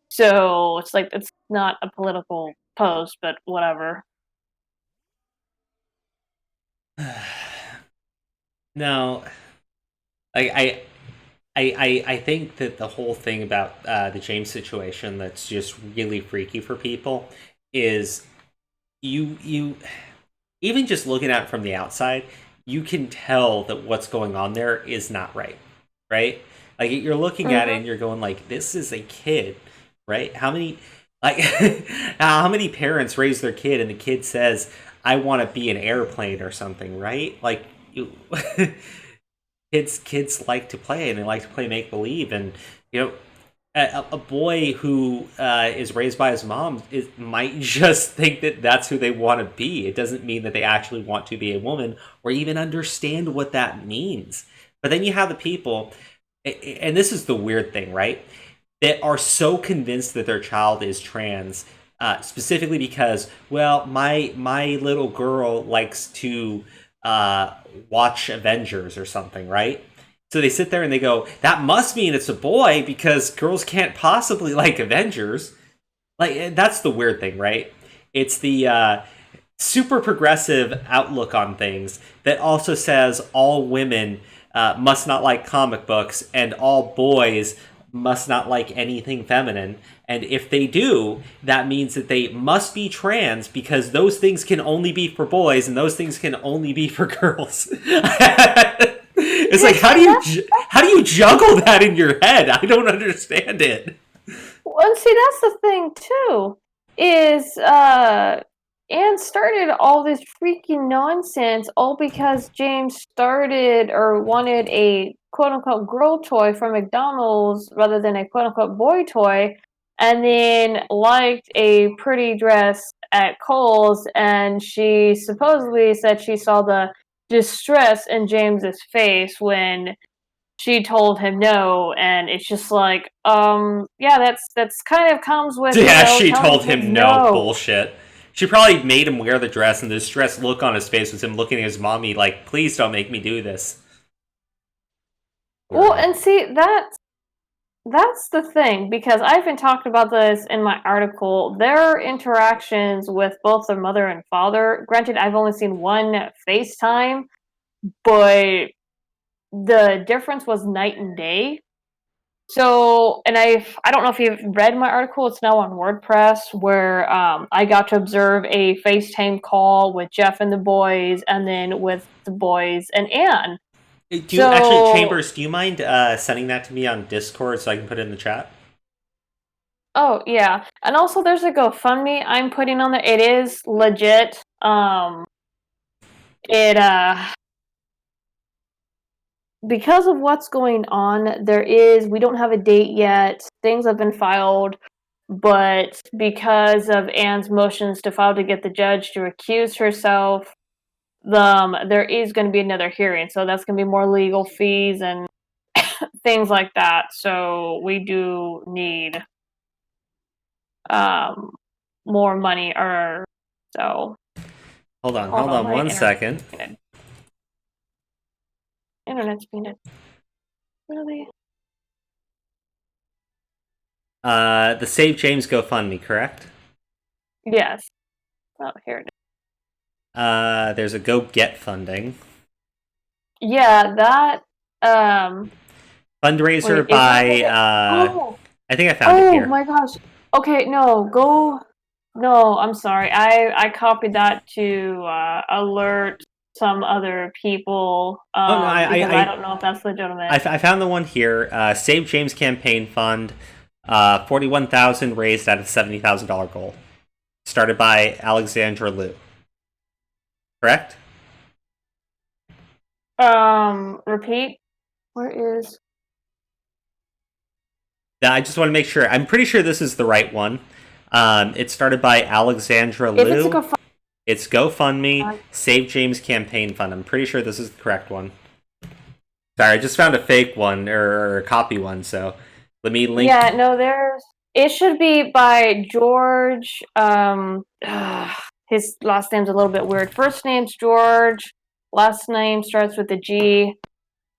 So it's like, it's not a political post, but whatever. No, like I think that the whole thing about the James situation that's just really freaky for people is you even just looking at it from the outside, you can tell that what's going on there is not right, right? Like you're looking at it Mm-hmm. and you're going like, this is a kid, right? How many like how many parents raise their kid and the kid says, "I want to be an airplane" or something, right? Like you. Kids like to play and they like to play make believe, and you know a boy who is raised by his mom might just think that that's who they want to be. It doesn't mean that they actually want to be a woman or even understand what that means. But then you have the people, and this is the weird thing, right? That are so convinced that their child is trans, specifically because, well, my little girl likes to watch Avengers or something, right? So they sit there and they go, that must mean it's a boy because girls can't possibly like Avengers. Like, that's the weird thing, right? It's the super progressive outlook on things that also says all women must not like comic books and all boys must not like anything feminine. And if they do, that means that they must be trans because those things can only be for boys and those things can only be for girls. It's like, how do you juggle that in your head? I don't understand it. Well, and see, that's the thing too. Is Anne started all this freaking nonsense all because James started or wanted a quote unquote girl toy from McDonald's rather than a quote unquote boy toy, and then liked a pretty dress at Kohl's, and she supposedly said she saw the distress in James's face when she told him no, and it's just like, yeah, that's kind of comes with, Yeah, she telling told kids him no no. bullshit. She probably made him wear the dress, and the distressed look on his face was him looking at his mommy like, please don't make me do this. Well, and see, that's the thing, because I've been talking about this in my article. Their interactions with both their mother and father, granted, I've only seen one FaceTime, but the difference was night and day. So, and I don't know if you've read my article. It's now on WordPress, where I got to observe a FaceTime call with Jeff and the boys, and then with the boys and Anne. Do you actually, So, Chambers? Do you mind sending that to me on Discord so I can put it in the chat? oh yeah, and also there's a GoFundMe I'm putting on there. It is legit. It because of what's going on, we don't have a date yet. Things have been filed, but because of Anne's motions to file to get the judge to recuse herself, there is going to be another hearing. So that's going to be more legal fees and things like that. So we do need um, more money, or so. Hold on My one second. internet's being really. The Save James GoFundMe, correct? Yes. Oh, here it is. There's a Go Get Funding. Yeah, that Fundraiser wait, by, oh, I think I found it here. oh my gosh. Okay, no, go. No, I'm sorry. I copied that to alert some other people Oh, no, because I don't know if that's legitimate. I found the one here. Save James Campaign Fund, 41,000 raised out of $70,000 goal. Started by Alexandra Liu. Correct? Repeat. Where is? I just want to make sure. I'm pretty sure this is the right one. It started by Alexandra If it's a Liu. It's GoFundMe, Save James Campaign Fund. I'm pretty sure this is the correct one. Sorry, I just found a fake one or a copy one, so let me link. Yeah, no, it should be by George. His last name's a little bit weird. First name's George. Last name starts with a G.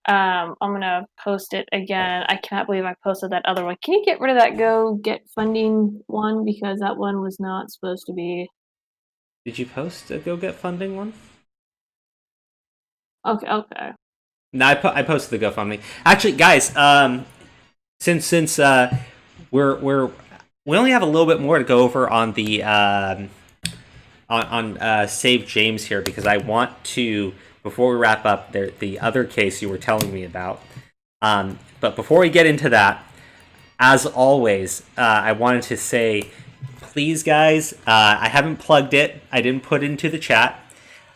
I'm gonna post it again. I cannot believe I posted that other one. Can you get rid of that Go Get Funding one, because that one was not supposed to be. Did you post a Go Get Funding one? Okay. No, I posted the GoFundMe. Actually, guys, since we only have a little bit more to go over on the on Save James here, because I want to, before we wrap up the other case you were telling me about. But before we get into that, as always, I wanted to say, please, guys, I haven't plugged it. I didn't put it into the chat.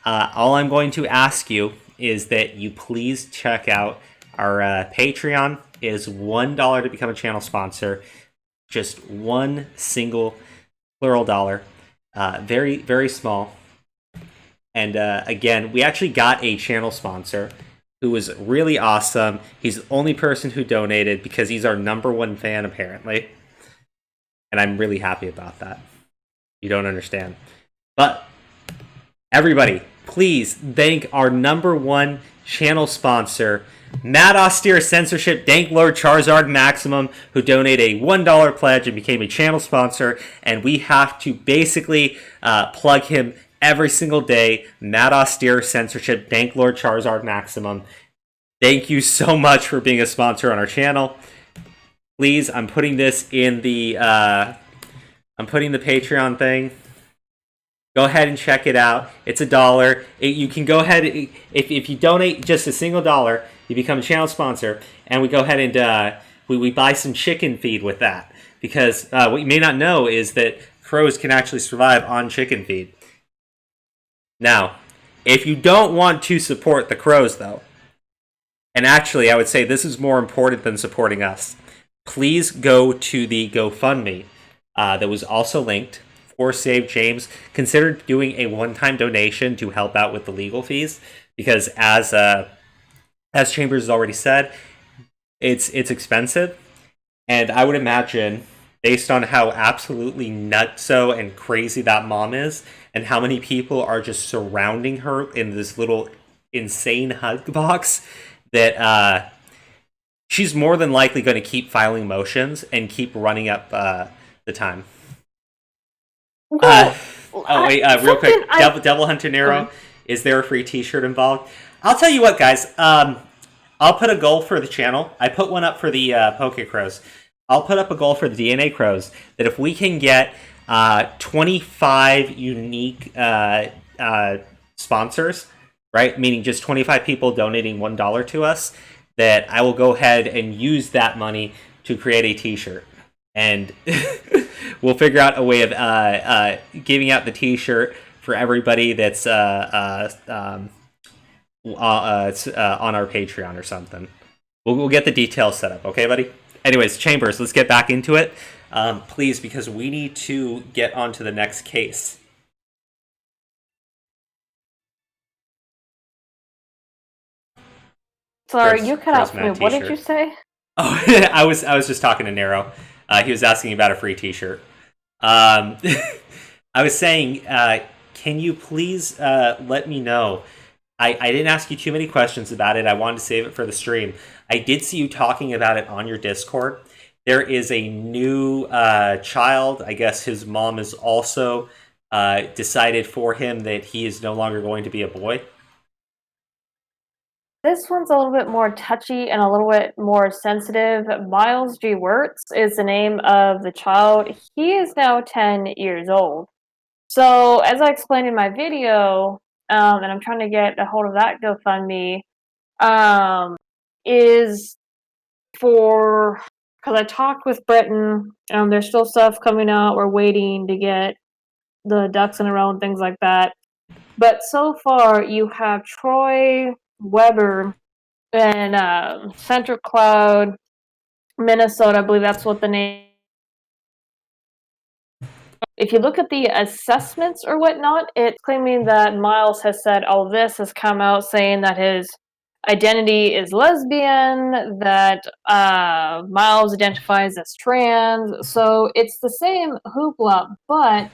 All I'm going to ask you is that you please check out our Patreon. It is $1 to become a channel sponsor. Just one single plural dollar. Very, very small. And again, we actually got a channel sponsor who was really awesome. He's the only person who donated because he's our #1 fan, apparently. And I'm really happy about that. You don't understand. But everybody, please thank our #1 channel sponsor, Mad Austere Censorship, Dank Lord Charizard Maximum, who donated a $1 pledge and became a channel sponsor. And we have to basically plug him every single day. Mad Austere Censorship, Dank Lord Charizard Maximum. Thank you so much for being a sponsor on our channel. Please, I'm putting this in the Patreon thing. Go ahead and check it out. It's $1. You can go ahead, if you donate just a single dollar, you become a channel sponsor, and we go ahead and we buy some chicken feed with that. Because what you may not know is that crows can actually survive on chicken feed. Now, if you don't want to support the crows, though, and actually I would say this is more important than supporting us, please go to the GoFundMe that was also linked for Save James. Consider doing a one-time donation to help out with the legal fees, because as Chambers has already said, it's expensive, and I would imagine, based on how absolutely nutso and crazy that mom is, and how many people are just surrounding her in this little insane hug box, that she's more than likely going to keep filing motions and keep running up the time. Well, Real quick, Devil Hunter Nero, is there a free t-shirt involved? I'll tell you what, guys. I'll put a goal for the channel. I put one up for the Poke Crows. I'll put up a goal for the DNA Crows, that if we can get 25 unique sponsors, right, meaning just 25 people donating $1 to us, that I will go ahead and use that money to create a t-shirt. And we'll figure out a way of giving out the t-shirt for everybody that's on our Patreon or something. We'll get the details set up, okay, buddy? Anyways, Chambers, let's get back into it, please, because we need to get on to the next case. Sorry, you cut out for me. What did you say? Oh, I was just talking to Nero. He was asking about a free t-shirt. I was saying, can you please let me know? I didn't ask you too many questions about it. I wanted to save it for the stream. I did see you talking about it on your Discord. There is a new child. I guess his mom has also decided for him that he is no longer going to be a boy. This one's a little bit more touchy and a little bit more sensitive. Miles G. Wirtz is the name of the child. He is now 10 years old. So, as I explained in my video, and I'm trying to get a hold of that GoFundMe, is for, because I talked with Britain, there's still stuff coming out. We're waiting to get the ducks in a row and things like that. But so far, you have Troy Weber in Central Cloud, Minnesota. I believe that's what the name. If you look at the assessments or whatnot, it's claiming that Miles has said all this has come out saying that his identity is lesbian, that Miles identifies as trans. So it's the same hoopla, but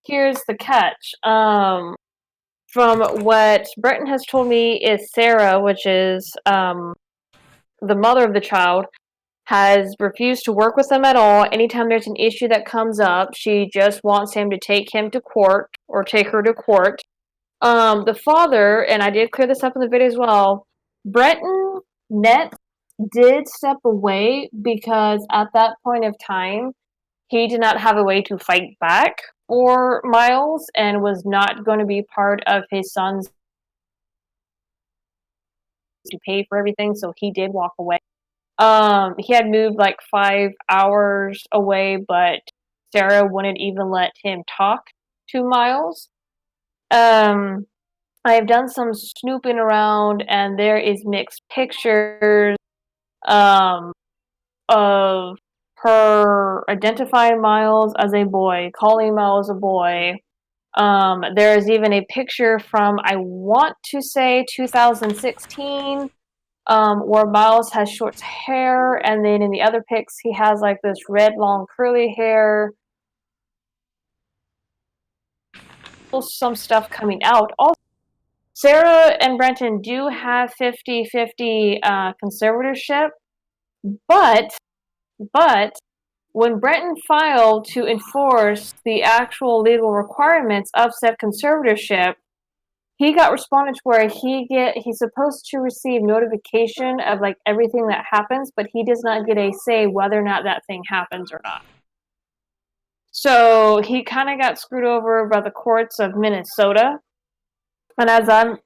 here's the catch. From what Brenton has told me, is Sarah, which is the mother of the child, has refused to work with him at all. Anytime there's an issue that comes up, she just wants him to take him to court or take her to court. The father, and I did clear this up in the video as well, Brenton Nett did step away because at that point of time, he did not have a way to fight back for Miles and was not going to be part of his son's to pay for everything, so he did walk away. He had moved like 5 hours away, but Sarah wouldn't even let him talk to Miles. I have done some snooping around, and there is mixed pictures. of her identifying Miles as a boy, calling Miles a boy. There is even a picture from, I want to say, 2016, where Miles has short hair, and then in the other pics, he has like this red, long, curly hair. Some stuff coming out. Also, Sarah and Brenton do have 50-50 conservatorship, but when Brenton filed to enforce the actual legal requirements of said conservatorship, he got responded to where he's supposed to receive notification of like everything that happens, but he does not get a say whether or not that thing happens or not. So he kind of got screwed over by the courts of Minnesota. And as I'm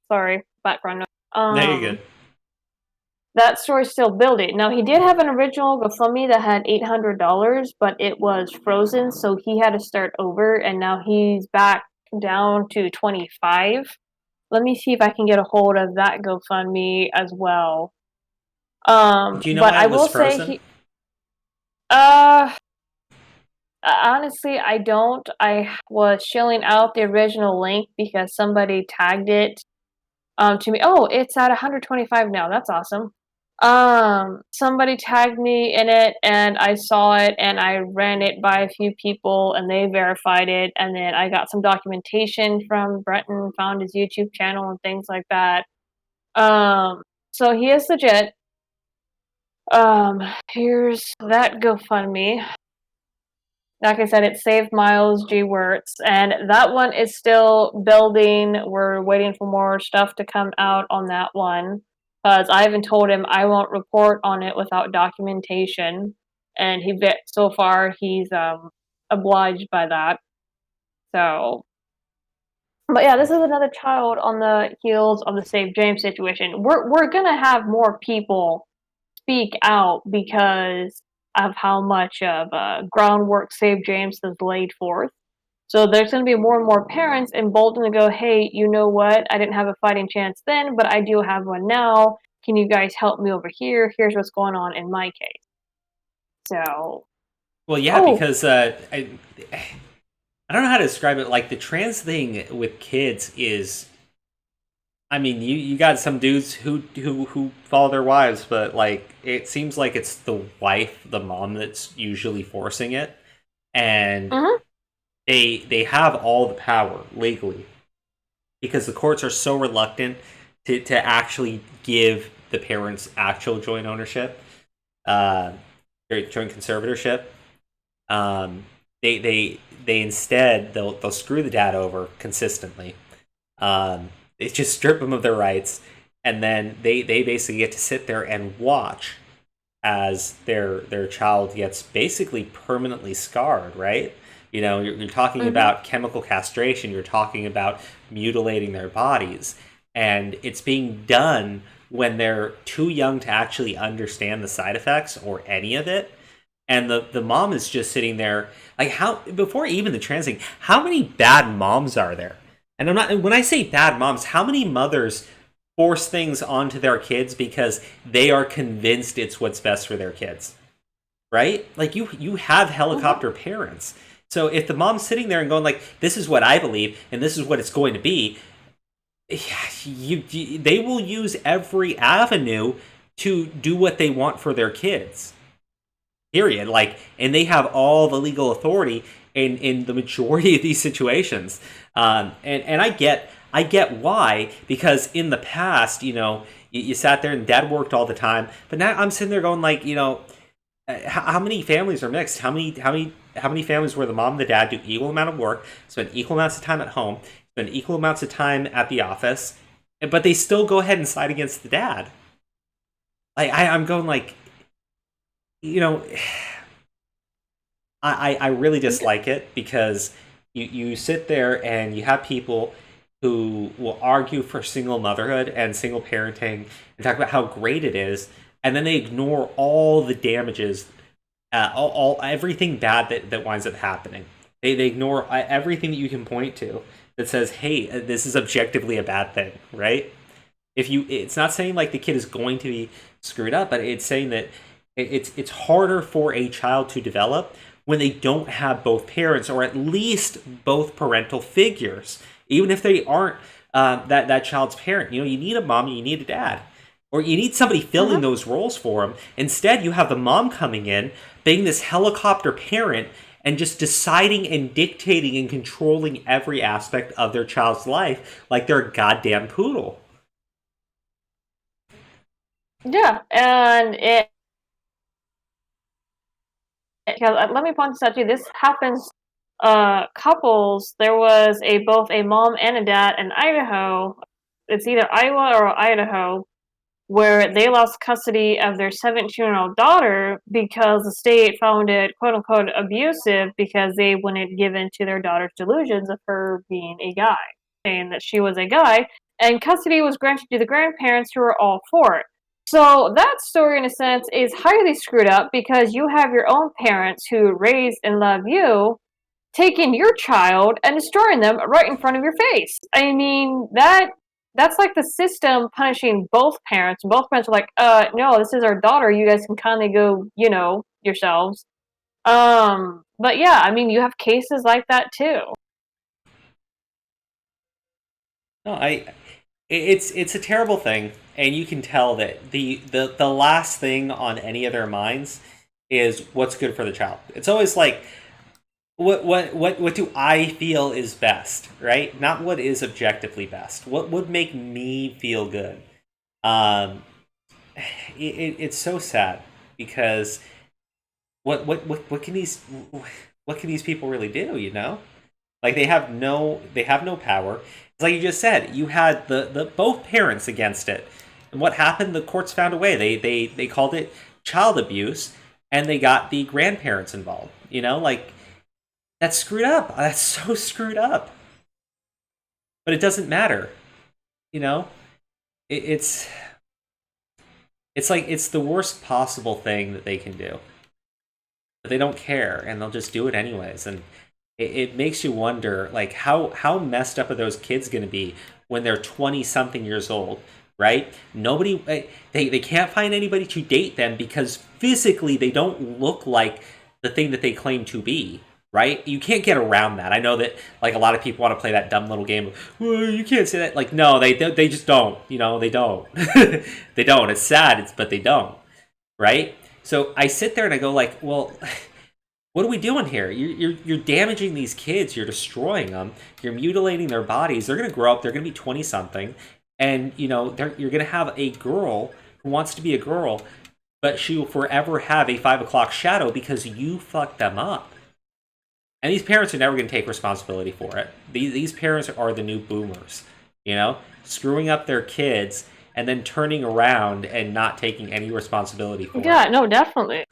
sorry, background noise. No, you're good. That story's still building. Now he did have an original GoFundMe that had $800, but it was frozen, so he had to start over, and now he's back down to 25. Let me see if I can get a hold of that GoFundMe as well. Do you know But why I it was will frozen? say honestly, I don't. I was shilling out the original link because somebody tagged it to me. Oh, it's at 125 now. That's awesome. Somebody tagged me in it, and I saw it, and I ran it by a few people, and they verified it, and then I got some documentation from Brenton, found his YouTube channel and things like that. So he is legit. Here's that GoFundMe. Like I said, it saved Miles G. Wirtz, and that one is still building. We're waiting for more stuff to come out on that one, because I even told him I won't report on it without documentation, and so far he's obliged by that. So, but yeah, this is another child on the heels of the Save James situation. We're gonna have more people speak out because of how much of groundwork Save James has laid forth. So there's going to be more and more parents emboldened to go, hey, you know what? I didn't have a fighting chance then, but I do have one now. Can you guys help me over here? Here's what's going on in my case. So, Well, yeah, because I don't know how to describe it. Like the trans thing with kids is, I mean, you got some dudes who follow their wives, but like it seems like it's the wife, the mom, that's usually forcing it, and they have all the power legally because the courts are so reluctant to actually give the parents actual joint ownership, joint conservatorship. They instead they'll screw the dad over consistently. They just strip them of their rights, and then they basically get to sit there and watch as their child gets basically permanently scarred. Right? You know, you're talking about chemical castration. You're talking about mutilating their bodies, and it's being done when they're too young to actually understand the side effects or any of it. And the mom is just sitting there like, how, before even the trans thing, how many bad moms are there? And I'm not, when I say bad moms, how many mothers force things onto their kids because they are convinced it's what's best for their kids, right? Like you have helicopter parents. So if the mom's sitting there and going like, this is what I believe and this is what it's going to be, they will use every avenue to do what they want for their kids. Period. Like, and they have all the legal authority in the majority of these situations. And I get why, because in the past, you know, you sat there and dad worked all the time, but now I'm sitting there going like, you know, how many families are mixed? How many families where the mom and the dad do equal amount of work, spend equal amounts of time at home, spend equal amounts of time at the office, but they still go ahead and side against the dad? Like I'm going like, you know, I really dislike it because you sit there and you have people who will argue for single motherhood and single parenting and talk about how great it is, and then they ignore all the damages, all everything bad that winds up happening. They ignore everything that you can point to that says, hey, this is objectively a bad thing, right? It's not saying like the kid is going to be screwed up, but it's saying that It's harder for a child to develop when they don't have both parents, or at least both parental figures, even if they aren't that child's parent. You need a mom and you need a dad, or you need somebody filling Mhm. those roles for them. Instead, you have the mom coming in, being this helicopter parent, and just deciding and dictating and controlling every aspect of their child's life like they're a goddamn poodle. Yeah, and because let me point this out to you. This happens. Couples. There was both a mom and a dad in Idaho. It's either Iowa or Idaho, where they lost custody of their 17-year-old daughter because the state found it quote unquote abusive because they wouldn't give in to their daughter's delusions of her being a guy, saying that she was a guy, and custody was granted to the grandparents who were all for it. So that story, in a sense, is highly screwed up because you have your own parents who raised and love you taking your child and destroying them right in front of your face. I mean, that's like the system punishing both parents. Both parents are like, no, this is our daughter. You guys can kindly go, yourselves. But yeah, I mean, you have cases like that too. No, it's a terrible thing, and you can tell that the last thing on any of their minds is what's good for the child. It's always like, what do I feel is best, right? Not what is objectively best. What would make me feel good? Um, it's so sad because what can these people really do? Like they have no power. It's like you just said. You had the both parents against it, and what happened? The courts found a way. They called it child abuse, and they got the grandparents involved. Like, that's screwed up. That's so screwed up. But it doesn't matter. You know, it, it's it's like it's the worst possible thing that they can do. But they don't care, and they'll just do it anyways. And it makes you wonder, like, how messed up are those kids going to be when they're 20 something years old, right? Nobody, they can't find anybody to date them because physically they don't look like the thing that they claim to be, right? You can't get around that. I know that, like, a lot of people want to play that dumb little game of, well, you can't say that. Like, no, they just don't. They don't. They don't. It's sad, but they don't, right? So I sit there and I go, like, well, what are we doing here? You're damaging these kids. You're destroying them. You're mutilating their bodies. They're gonna grow up. They're gonna be 20 something, and you're gonna have a girl who wants to be a girl, but she will forever have a 5 o'clock shadow because you fucked them up. And these parents are never gonna take responsibility for it. These parents are the new boomers. Screwing up their kids and then turning around and not taking any responsibility for Yeah, it. no, definitely.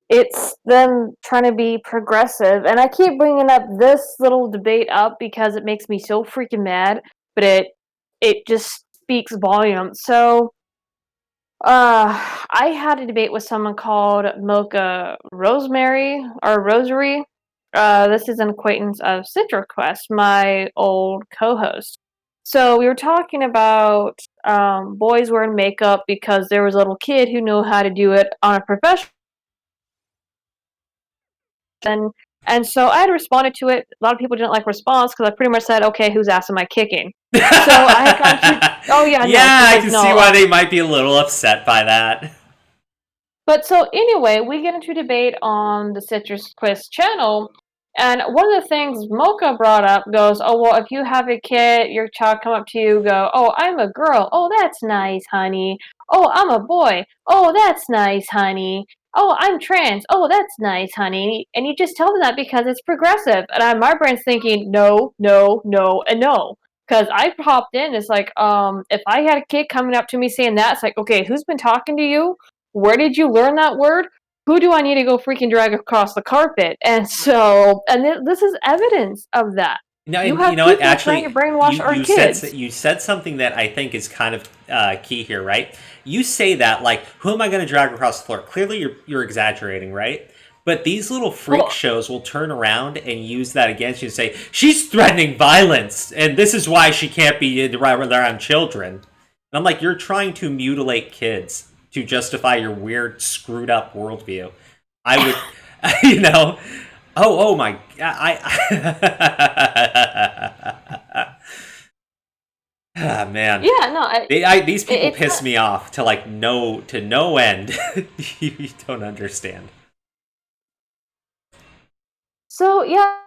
It's them trying to be progressive, and I keep bringing up this little debate up because it makes me so freaking mad, but it just speaks volumes. So, I had a debate with someone called Mocha Rosemary or Rosary. This is an acquaintance of CitraQuest, my old co-host. So we were talking about boys wearing makeup because there was a little kid who knew how to do it on a professional. And so I had responded to it. A lot of people didn't like response because I pretty much said, "Okay, whose ass am I kicking?" So I had gone to. Oh yeah, no. Yeah, She's I like, can see no. why they might be a little upset by that. But so anyway, we get into debate on the Citrus Quiz channel, and one of the things Mocha brought up goes, "Oh well, if you have a kid, your child come up to you, go, oh I'm a girl. Oh that's nice, honey. Oh I'm a boy. Oh that's nice, honey. Oh I'm trans. Oh that's nice, honey." And you just tell them that because it's progressive, and my brain's thinking no, no, no, and no. Because I popped in, it's like, if I had a kid coming up to me saying that, it's like, okay, who's been talking to you? Where did you learn that word? Who do I need to go freaking drag across the carpet? And so, this is evidence of that. No, You and you have know what? people trying to Actually, brainwash you our you said kids. you said something that I think is kind of key here, right? You say that like, who am I going to drag across the floor? Clearly, you're exaggerating, right? But these little freak Well, shows will turn around and use that against you and say she's threatening violence, and this is why she can't be around children. And I'm like, you're trying to mutilate kids to justify your weird, screwed up worldview. I would, you know, oh my, ah, man, Yeah, no, these people it's piss not. me off to like no end. You don't understand. So yeah,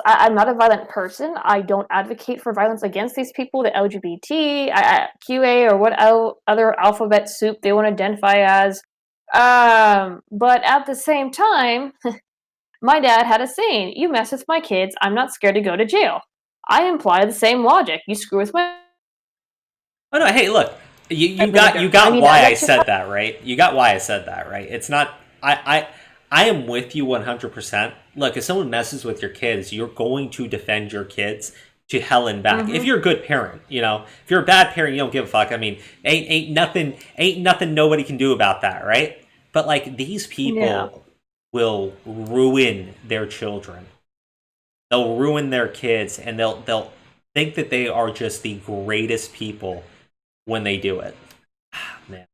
I'm not a violent person. I don't advocate for violence against these people, the LGBT, QA, or what other alphabet soup they want to identify as. But at the same time, my dad had a saying: "You mess with my kids, I'm not scared to go to jail." I imply the same logic. You screw with my Oh no, hey, look, you vinegar. I got mean, why I that's just said that, right? You got why I said that, right? It's not I am with you 100%. Look, if someone messes with your kids, you're going to defend your kids to hell and back. If mm-hmm. you're a good parent, you know. If you're a bad parent, you don't give a fuck. I mean, ain't nothing nobody can do about that, right? But like these Yeah. people will ruin their children. They'll ruin their kids and they'll think that they are just the greatest people when they do it. Man.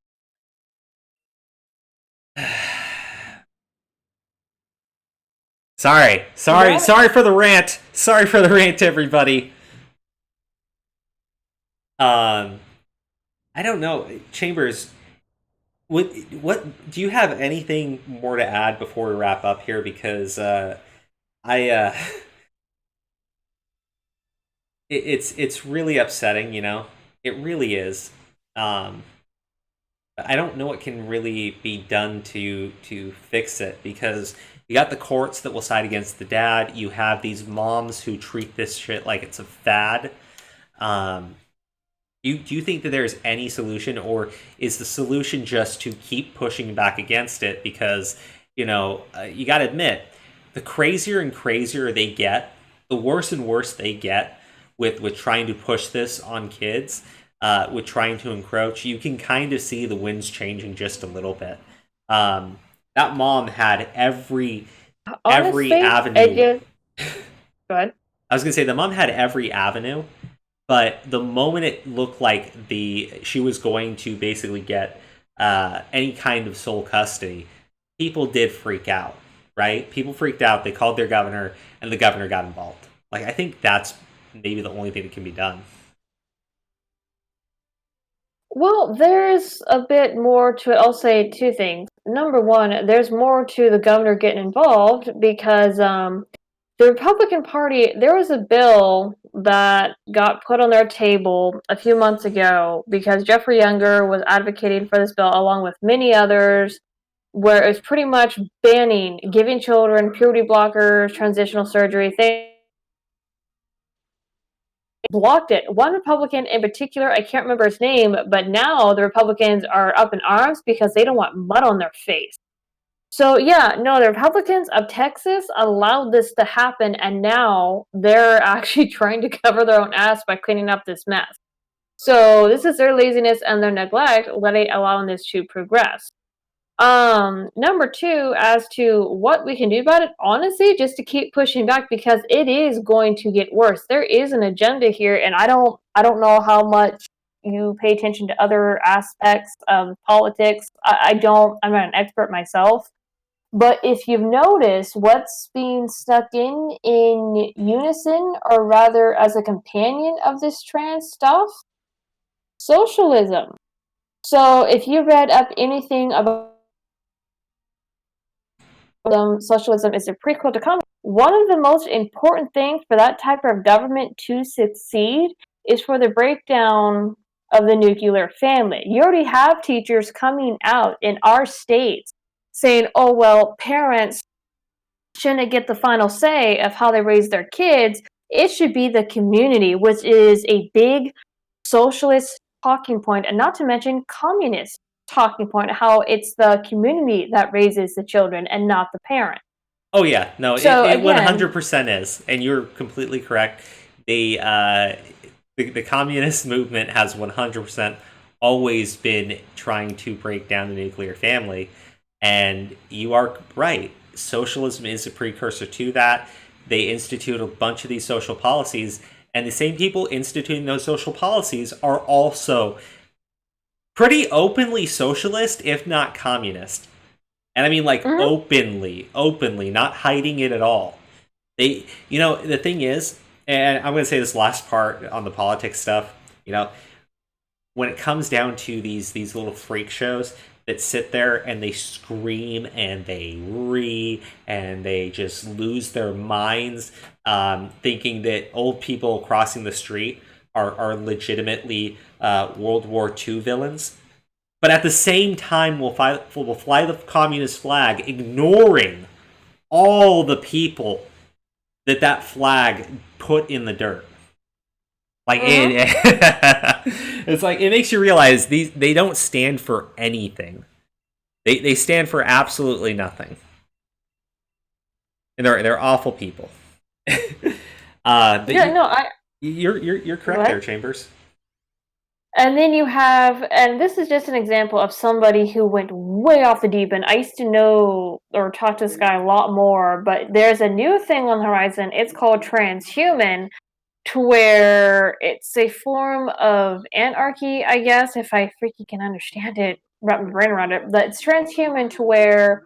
That Sorry for the rant. Sorry for the rant, everybody. Um, I don't know, Chambers. What do you have anything more to add before we wrap up here? Because I it's really upsetting. You know, it really is. Um, I don't know what can really be done to fix it because you got the courts that will side against the dad. You have these moms who treat this shit like it's a fad. Um, do you think that there's any solution, or is the solution just to keep pushing back against it? Because you got to admit, the crazier and crazier they get, the worse and worse they get with trying to push this on kids, with trying to encroach. You can kind of see the winds changing just a little bit. That mom had every honestly, it avenue. just go ahead. I was gonna say the mom had every avenue, but the moment it looked like she was going to basically get any kind of sole custody, people did freak out, right? People freaked out. They called their governor, and the governor got involved. Like I think that's maybe the only thing that can be done. Well, there's a bit more to it. I'll say two things. Number one, there's more to the governor getting involved because the Republican Party, there was a bill that got put on their table a few months ago because Jeffrey Younger was advocating for this bill along with many others, where it's pretty much banning giving children puberty blockers, transitional surgery, things blocked it. One Republican in particular, I can't remember his name, but now the Republicans are up in arms because they don't want mud on their face. So yeah, no, the Republicans of Texas allowed this to happen, and now they're actually trying to cover their own ass by cleaning up this mess. So this is their laziness and their neglect allowing this to progress. Number two, as to what we can do about it, honestly, just to keep pushing back because it is going to get worse. There is an agenda here, and I don't know how much you pay attention to other aspects of politics. I don't. I'm not an expert myself, but if you've noticed, what's being snuck in unison, or rather as a companion of this trans stuff, socialism. So if you read up anything about socialism is a prequel to communism. One of the most important things for that type of government to succeed is for the breakdown of the nuclear family. You already have teachers coming out in our states saying, oh, well, parents shouldn't get the final say of how they raise their kids. It should be the community, which is a big socialist talking point, and not to mention communist talking point, how it's the community that raises the children and not the parent. Oh yeah, no, So it again, 100% is, and you're completely correct. The communist movement has 100% always been trying to break down the nuclear family, and you are right. Socialism is a precursor to that. They institute a bunch of these social policies, and the same people instituting those social policies are also pretty openly socialist, if not communist. And I mean, like, Hmm. openly, not hiding it at all. They, the thing is, and I'm going to say this last part on the politics stuff, you know, when it comes down to these little freak shows that sit there and they scream and they and they just lose their minds, thinking that old people crossing the street are legitimately World War II villains. But at the same time, we'll fly the communist flag, ignoring all the people that flag put in the dirt. Like Hmm. it's like it makes you realize they don't stand for anything. They stand for absolutely nothing, and they're awful people. But Yeah, no, I you're correct there, what? Chambers. And then you have, and this is just an example of somebody who went way off the deep end. I used to know or talk to this guy a lot more, but there's a new thing on the horizon. It's called transhuman, to where it's a form of anarchy, I guess, if I freaking can understand it, wrap my brain around it. But it's transhuman to where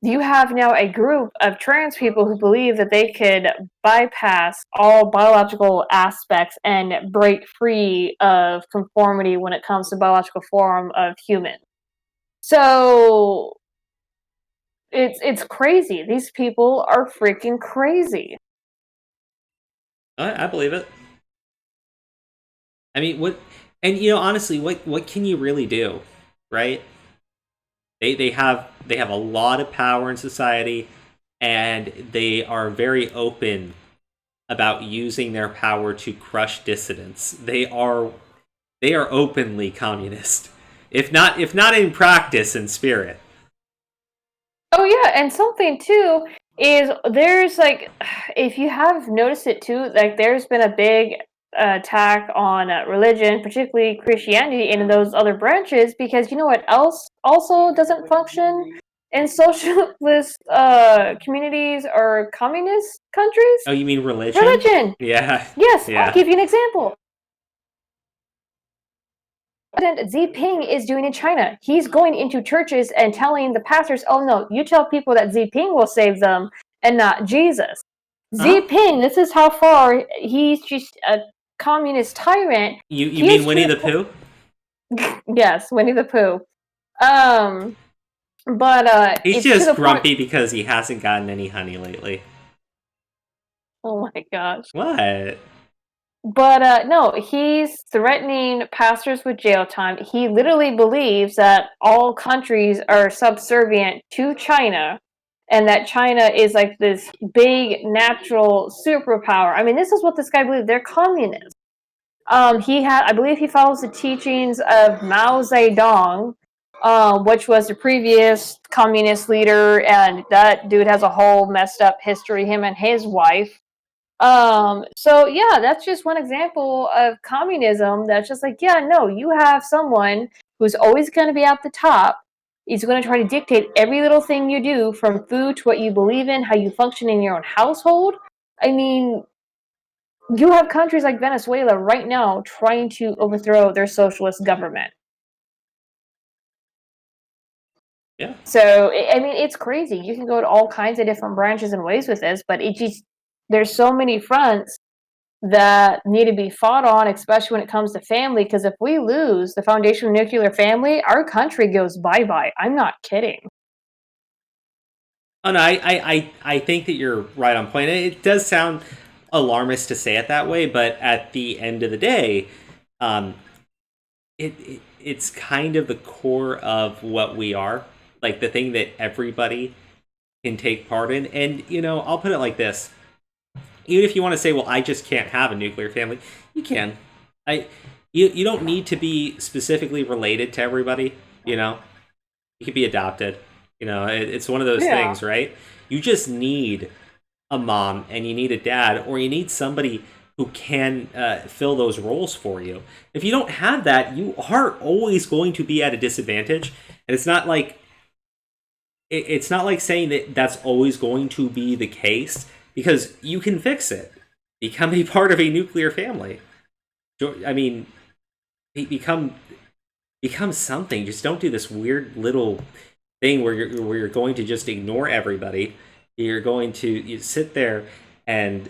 you have now a group of trans people who believe that they could bypass all biological aspects and break free of conformity when it comes to biological form of human. So it's crazy. These people are freaking crazy. I believe it. I mean, what? And honestly, what can you really do, right? They have a lot of power in society, and they are very open about using their power to crush dissidents. They are openly communist, if not in practice, in spirit. Oh yeah, and something too is there's like, if you have noticed it too, like there's been a big attack on religion, particularly Christianity, and those other branches, because you know what else also doesn't function in socialist communities or communist countries? Oh, you mean religion? Religion. Yeah, Yes, I'll yeah. give you an example. President Xi is doing in China. He's going into churches and telling the pastors, "Oh no, you tell people that Xi will save them and not Jesus." Huh? Xi, this is how far he's just a communist tyrant. You He mean is to Winnie the the Pooh? yes, Winnie the Pooh. Um, but He's it's to just the point. grumpy because he hasn't gotten any honey lately. Oh my gosh. What? But no, he's threatening pastors with jail time. He literally believes that all countries are subservient to China and that China is like this big natural superpower. I mean, this is what this guy believes. They're communists. I believe he follows the teachings of Mao Zedong, which was the previous communist leader, and that dude has a whole messed up history, him and his wife. So yeah, that's just one example of communism that's just like, yeah, no, you have someone who's always going to be at the top. He's going to try to dictate every little thing you do, from food to what you believe in, how you function in your own household. I mean, you have countries like Venezuela right now trying to overthrow their socialist government. Yeah. So, I mean, it's crazy. You can go to all kinds of different branches and ways with this, but there's so many fronts that need to be fought on, especially when it comes to family. Because if we lose the foundation of nuclear family, our country goes bye bye. I'm not kidding. Oh no, I think that you're right on point. It does sound alarmist to say it that way, but at the end of the day, um, it's kind of the core of what we are, like the thing that everybody can take part in. And I'll put it like this: even if you want to say, "Well, I just can't have a nuclear family," you can. I you don't need to be specifically related to everybody. You could be adopted. It's one of those Yeah. things, right? You just need a mom and you need a dad, or you need somebody who can fill those roles for you. If you don't have that, you are always going to be at a disadvantage. And it's not like saying that that's always going to be the case, because you can fix it. Become a part of a nuclear family. I mean, become become something. Just don't do this weird little thing where you're going to just ignore everybody. You're going to sit there and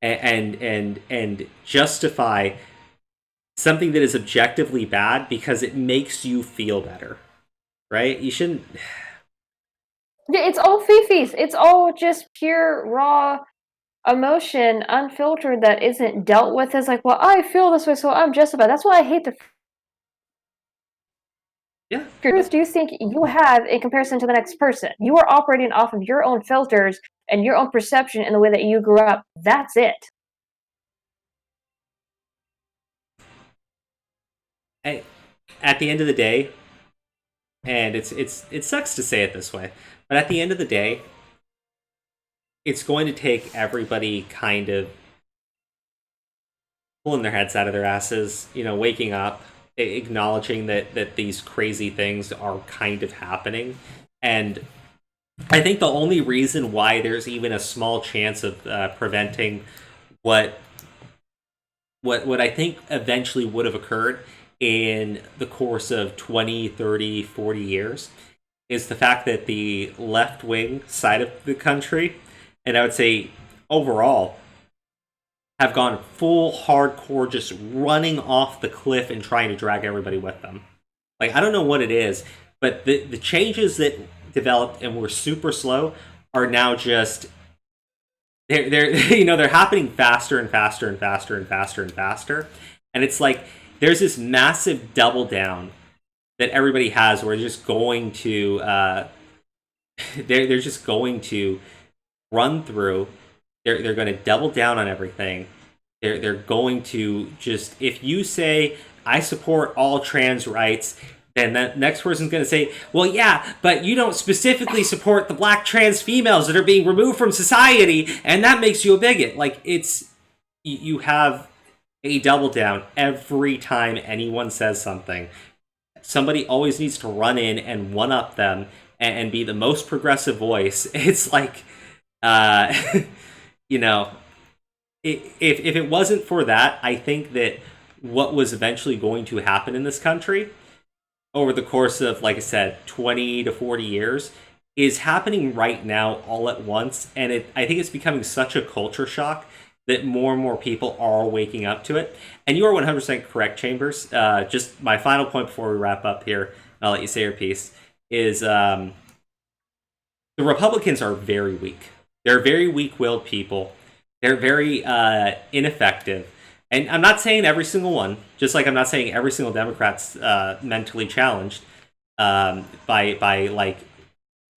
and justify something that is objectively bad because it makes you feel better, right? You shouldn't. It's all fifis. It's all just pure raw emotion, unfiltered, that isn't dealt with as like, well, I feel this way, so I'm justified. That's why I hate the Yeah, filters do you think you have in comparison to the next person. You are operating off of your own filters and your own perception in the way that you grew up. That's it. I, at the end of the day, and it sucks to say it this way, but at the end of the day, it's going to take everybody kind of pulling their heads out of their asses, waking up, acknowledging that these crazy things are kind of happening. And I think the only reason why there's even a small chance of preventing what what I think eventually would have occurred in the course of 20, 30, 40 years is the fact that the left wing side of the country, and I would say overall, have gone full hardcore, just running off the cliff and trying to drag everybody with them. Like, I don't know what it is, but the changes that developed and were super slow are now just they're they're happening faster and faster and faster and faster and faster, and it's like there's this massive double down that everybody has where they're just going to they're just going to run through. They're going to double down on everything. They're going to just, if you say I support all trans rights, then that next person's going to say, well, yeah, but you don't specifically support the black trans females that are being removed from society, and that makes you a bigot. Like, you have a double down every time anyone says something. Somebody always needs to run in and one up them and be the most progressive voice. It's like, uh, you know, if it wasn't for that, I think that what was eventually going to happen in this country over the course of, like I said, 20 to 40 years is happening right now all at once. And I think it's becoming such a culture shock that more and more people are waking up to it. And you are 100% correct, Chambers. Just my final point before we wrap up here, and I'll let you say your piece, is the Republicans are very weak. They're very weak-willed people. They're very ineffective. And I'm not saying every single one, just like I'm not saying every single Democrat's mentally challenged by like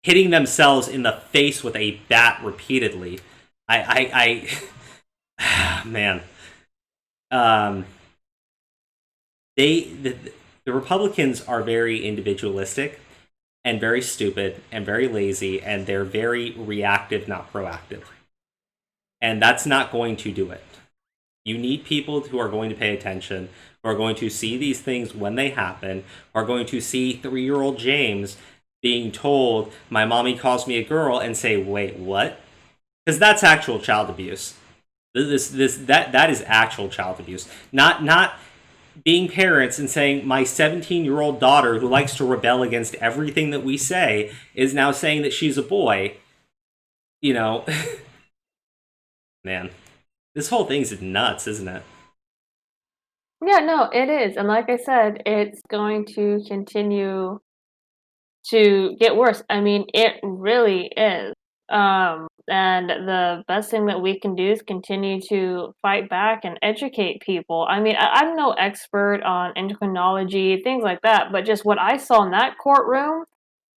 hitting themselves in the face with a bat repeatedly. Man, the Republicans are very individualistic and very stupid and very lazy, and they're very reactive, not proactive. And that's not going to do it. You need people who are going to pay attention, who are going to see these things when they happen, are going to see 3-year-old James being told, my mommy calls me a girl, and say, wait, what? Because that's actual child abuse. That is actual child abuse. Not being parents and saying, my 17-year-old daughter who likes to rebel against everything that we say is now saying that she's a boy. Man, this whole thing's nuts, isn't it? Yeah, no, it is. And like I said, it's going to continue to get worse. I mean, it really is. And the best thing that we can do is continue to fight back and educate people. I mean, I'm no expert on endocrinology, things like that, but just what I saw in that courtroom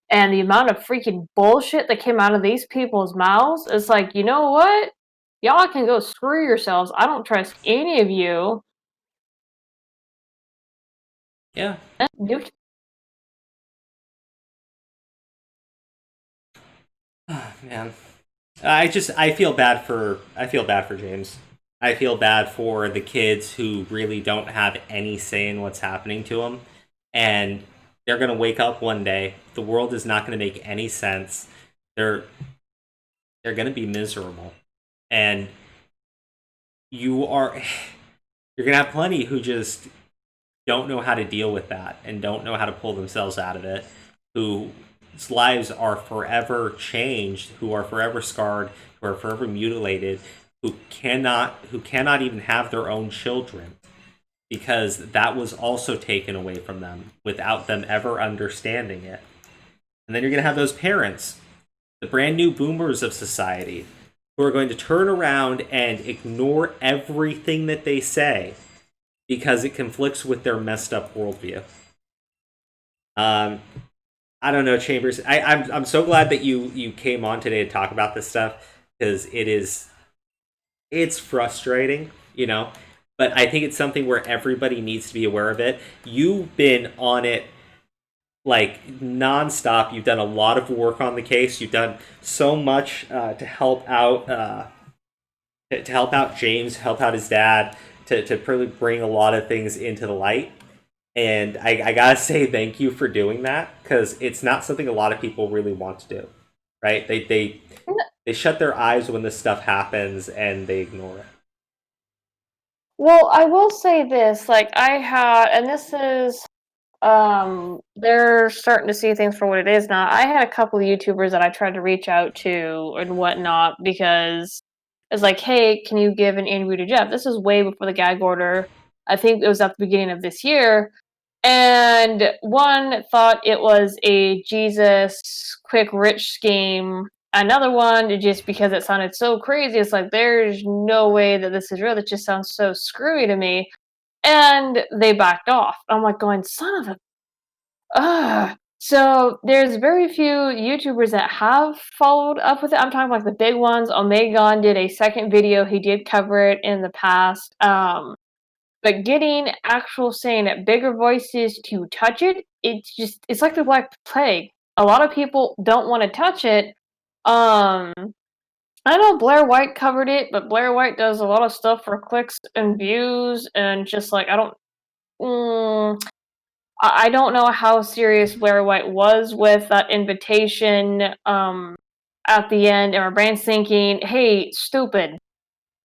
and the amount of freaking bullshit that came out of these people's mouths, it's like, you know what? Y'all can go screw yourselves. I don't trust any of you. Yeah. You Man, I feel bad for James. I feel bad for the kids who really don't have any say in what's happening to them, and they're gonna wake up one day. The world is not gonna make any sense. They're they're gonna be miserable, and you are you're gonna have plenty who just don't know how to deal with that and don't know how to pull themselves out of it, whose lives are forever changed, who are forever scarred, who are forever mutilated, who cannot even have their own children because that was also taken away from them without them ever understanding it. And then you're going to have those parents, the brand new boomers of society, who are going to turn around and ignore everything that they say because it conflicts with their messed up worldview. Um, I don't know, Chambers. I'm so glad that you came on today to talk about this stuff because it's frustrating, but I think it's something where everybody needs to be aware of it. You've been on it like nonstop. You've done a lot of work on the case. You've done so much to help out to help out James, help out his dad, to really bring a lot of things into the light. And I gotta say thank you for doing that because it's not something a lot of people really want to do, right? They shut their eyes when this stuff happens and they ignore it. Well, I will say this, like I had, and this is, they're starting to see things for what it is now. I had a couple of YouTubers that I tried to reach out to and whatnot because it's like, hey, can you give an interview to Jeff? This is way before the gag order. I think it was at the beginning of this year. And one thought it was a Jesus quick rich scheme. Another one, just because it sounded so crazy, it's like, there's no way that this is real. It just sounds so screwy to me. And they backed off. I'm like going, son of a so there's very few YouTubers that have followed up with it. I'm talking like the big ones. Omegon did a second video. He did cover it in the past. But getting actual saying that bigger voices to touch it, it's like the Black Plague. A lot of people don't want to touch it. Um, I know Blair White covered it, but Blair White does a lot of stuff for clicks and views, and just like I don't. I don't know how serious Blair White was with that invitation at the end, and our brain's thinking, hey, stupid,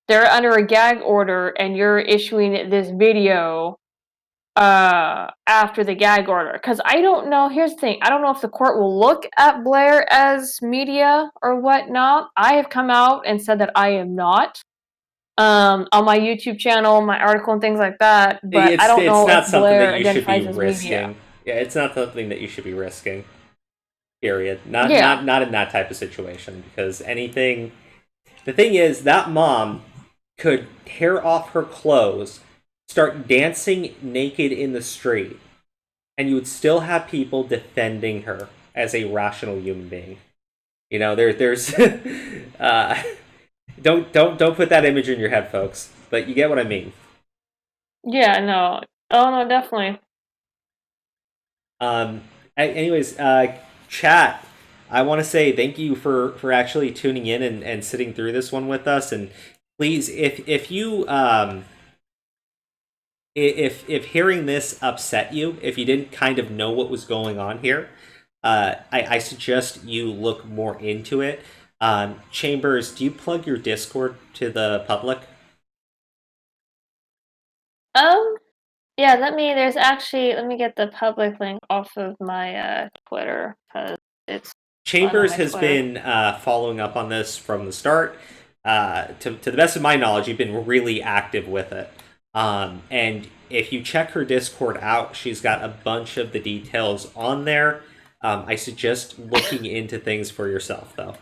they're under a gag order, and you're issuing this video after the gag order. Because I don't know, here's the thing, I don't know if the court will look at Blair as media or whatnot. I have come out and said that I am not. On my YouTube channel, my article, and things like that, but I don't It's know if not something Blair that you should be identifies as media. risking. Yeah, it's not something that you should be risking. Period. Not Yeah. not not in that type of situation because anything. The thing is, that mom could tear off her clothes, start dancing naked in the street, and you would still have people defending her as a rational human being. There's don't put that image in your head, folks. But you get what I mean. Yeah, no. Oh, no, definitely. Um, anyways, chat. I want to say thank you for actually tuning in and sitting through this one with us. And please, if you if hearing this upset you, if you didn't kind of know what was going on here, I suggest you look more into it. Chambers, do you plug your Discord to the public? Um, yeah, let me get the public link off of my Twitter because it's fun on Chambers my has Twitter. been following up on this from the start. To the best of my knowledge, you've been really active with it. And if you check her Discord out, she's got a bunch of the details on there. I suggest looking into things for yourself, though.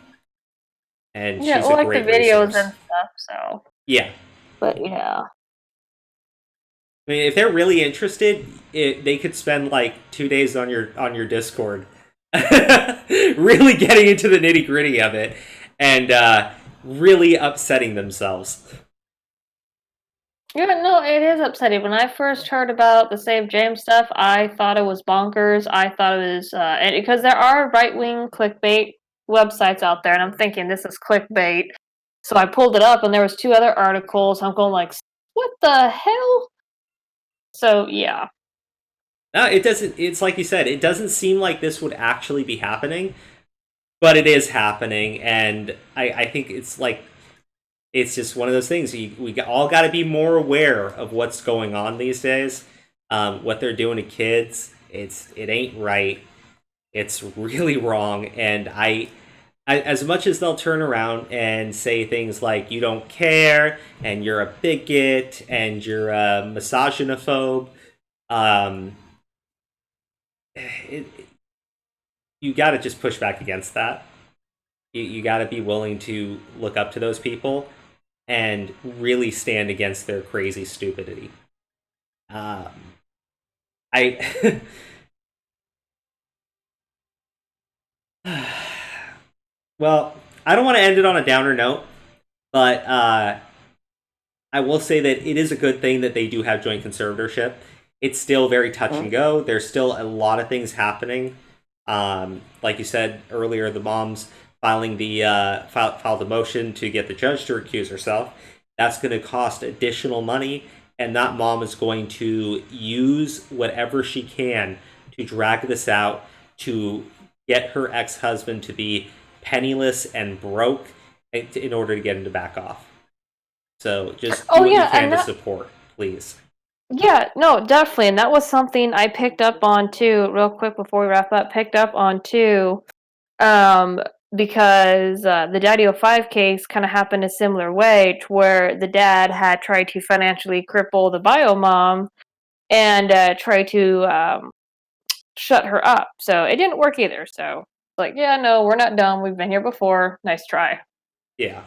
And Yeah, she's well, a like the great videos resource. and stuff, so. Yeah. But yeah. I mean, if they're really interested, they could spend like 2 days on your Discord, really getting into the nitty gritty of it, and really upsetting themselves. Yeah, no, it is upsetting. When I first heard about the Save James stuff, I thought it was bonkers. I thought it was, and because there are right-wing clickbait websites out there, and I'm thinking this is clickbait. So I pulled it up, and there was two other articles. I'm going like, what the hell? So yeah. No, it doesn't. It's like you said. It doesn't seem like this would actually be happening, but it is happening, and I think it's just one of those things. We all got to be more aware of what's going on these days. What they're doing to kids, it ain't right. It's really wrong, and as much as they'll turn around and say things like "you don't care" and "you're a bigot" and "you're a misogynophobe," um, it, you got to just push back against that. You got to be willing to look up to those people and really stand against their crazy stupidity. Um, I well, I don't want to end it on a downer note, but I will say that it is a good thing that they do have joint conservatorship. It's still very touch and go. There's still a lot of things happening. Like you said earlier, the mom's filing the filed the motion to get the judge to recuse herself. That's going to cost additional money, and that mom is going to use whatever she can to drag this out to get her ex-husband to be penniless and broke in order to get him to back off. So just do Oh what you yeah, can and to that support, please. yeah, no, definitely. And that was something I picked up on too, real quick before we wrap up, picked up on too, um, because the Daddy 05 case kind of happened a similar way to where the dad had tried to financially cripple the bio mom and try to shut her up. So it didn't work either. So, like, yeah, no, we're not dumb. We've been here before. Nice try. Yeah.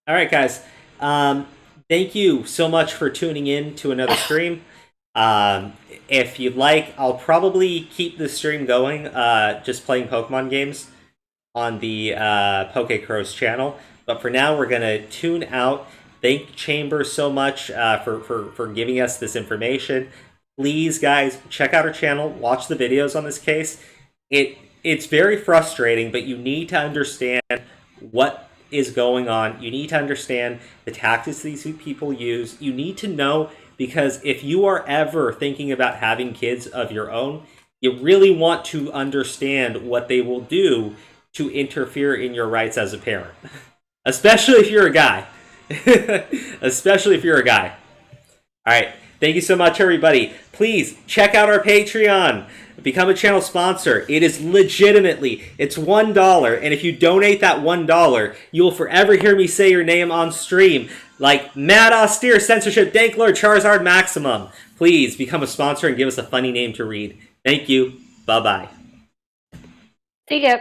All right, guys. Um, Thank you so much for tuning in to another stream. If you'd like, I'll probably keep the stream going, just playing Pokemon games on the PokeCrows channel. But for now, we're going to tune out. Thank Chambers so much for giving us this information. Please, guys, check out our channel. Watch the videos on this case. It's very frustrating, but you need to understand what is going on. You need to understand the tactics these people use. You need to know, because if you are ever thinking about having kids of your own, you really want to understand what they will do to interfere in your rights as a parent, especially if you're a guy. Especially if you're a guy. All right. Thank you so much, everybody. Please check out our Patreon. Become a channel sponsor. It is legitimately, it's $1. And if you donate that $1, you will forever hear me say your name on stream. Like Mad Austere Censorship Danklord Charizard Maximum. Please become a sponsor and give us a funny name to read. Thank you. Bye-bye. See ya.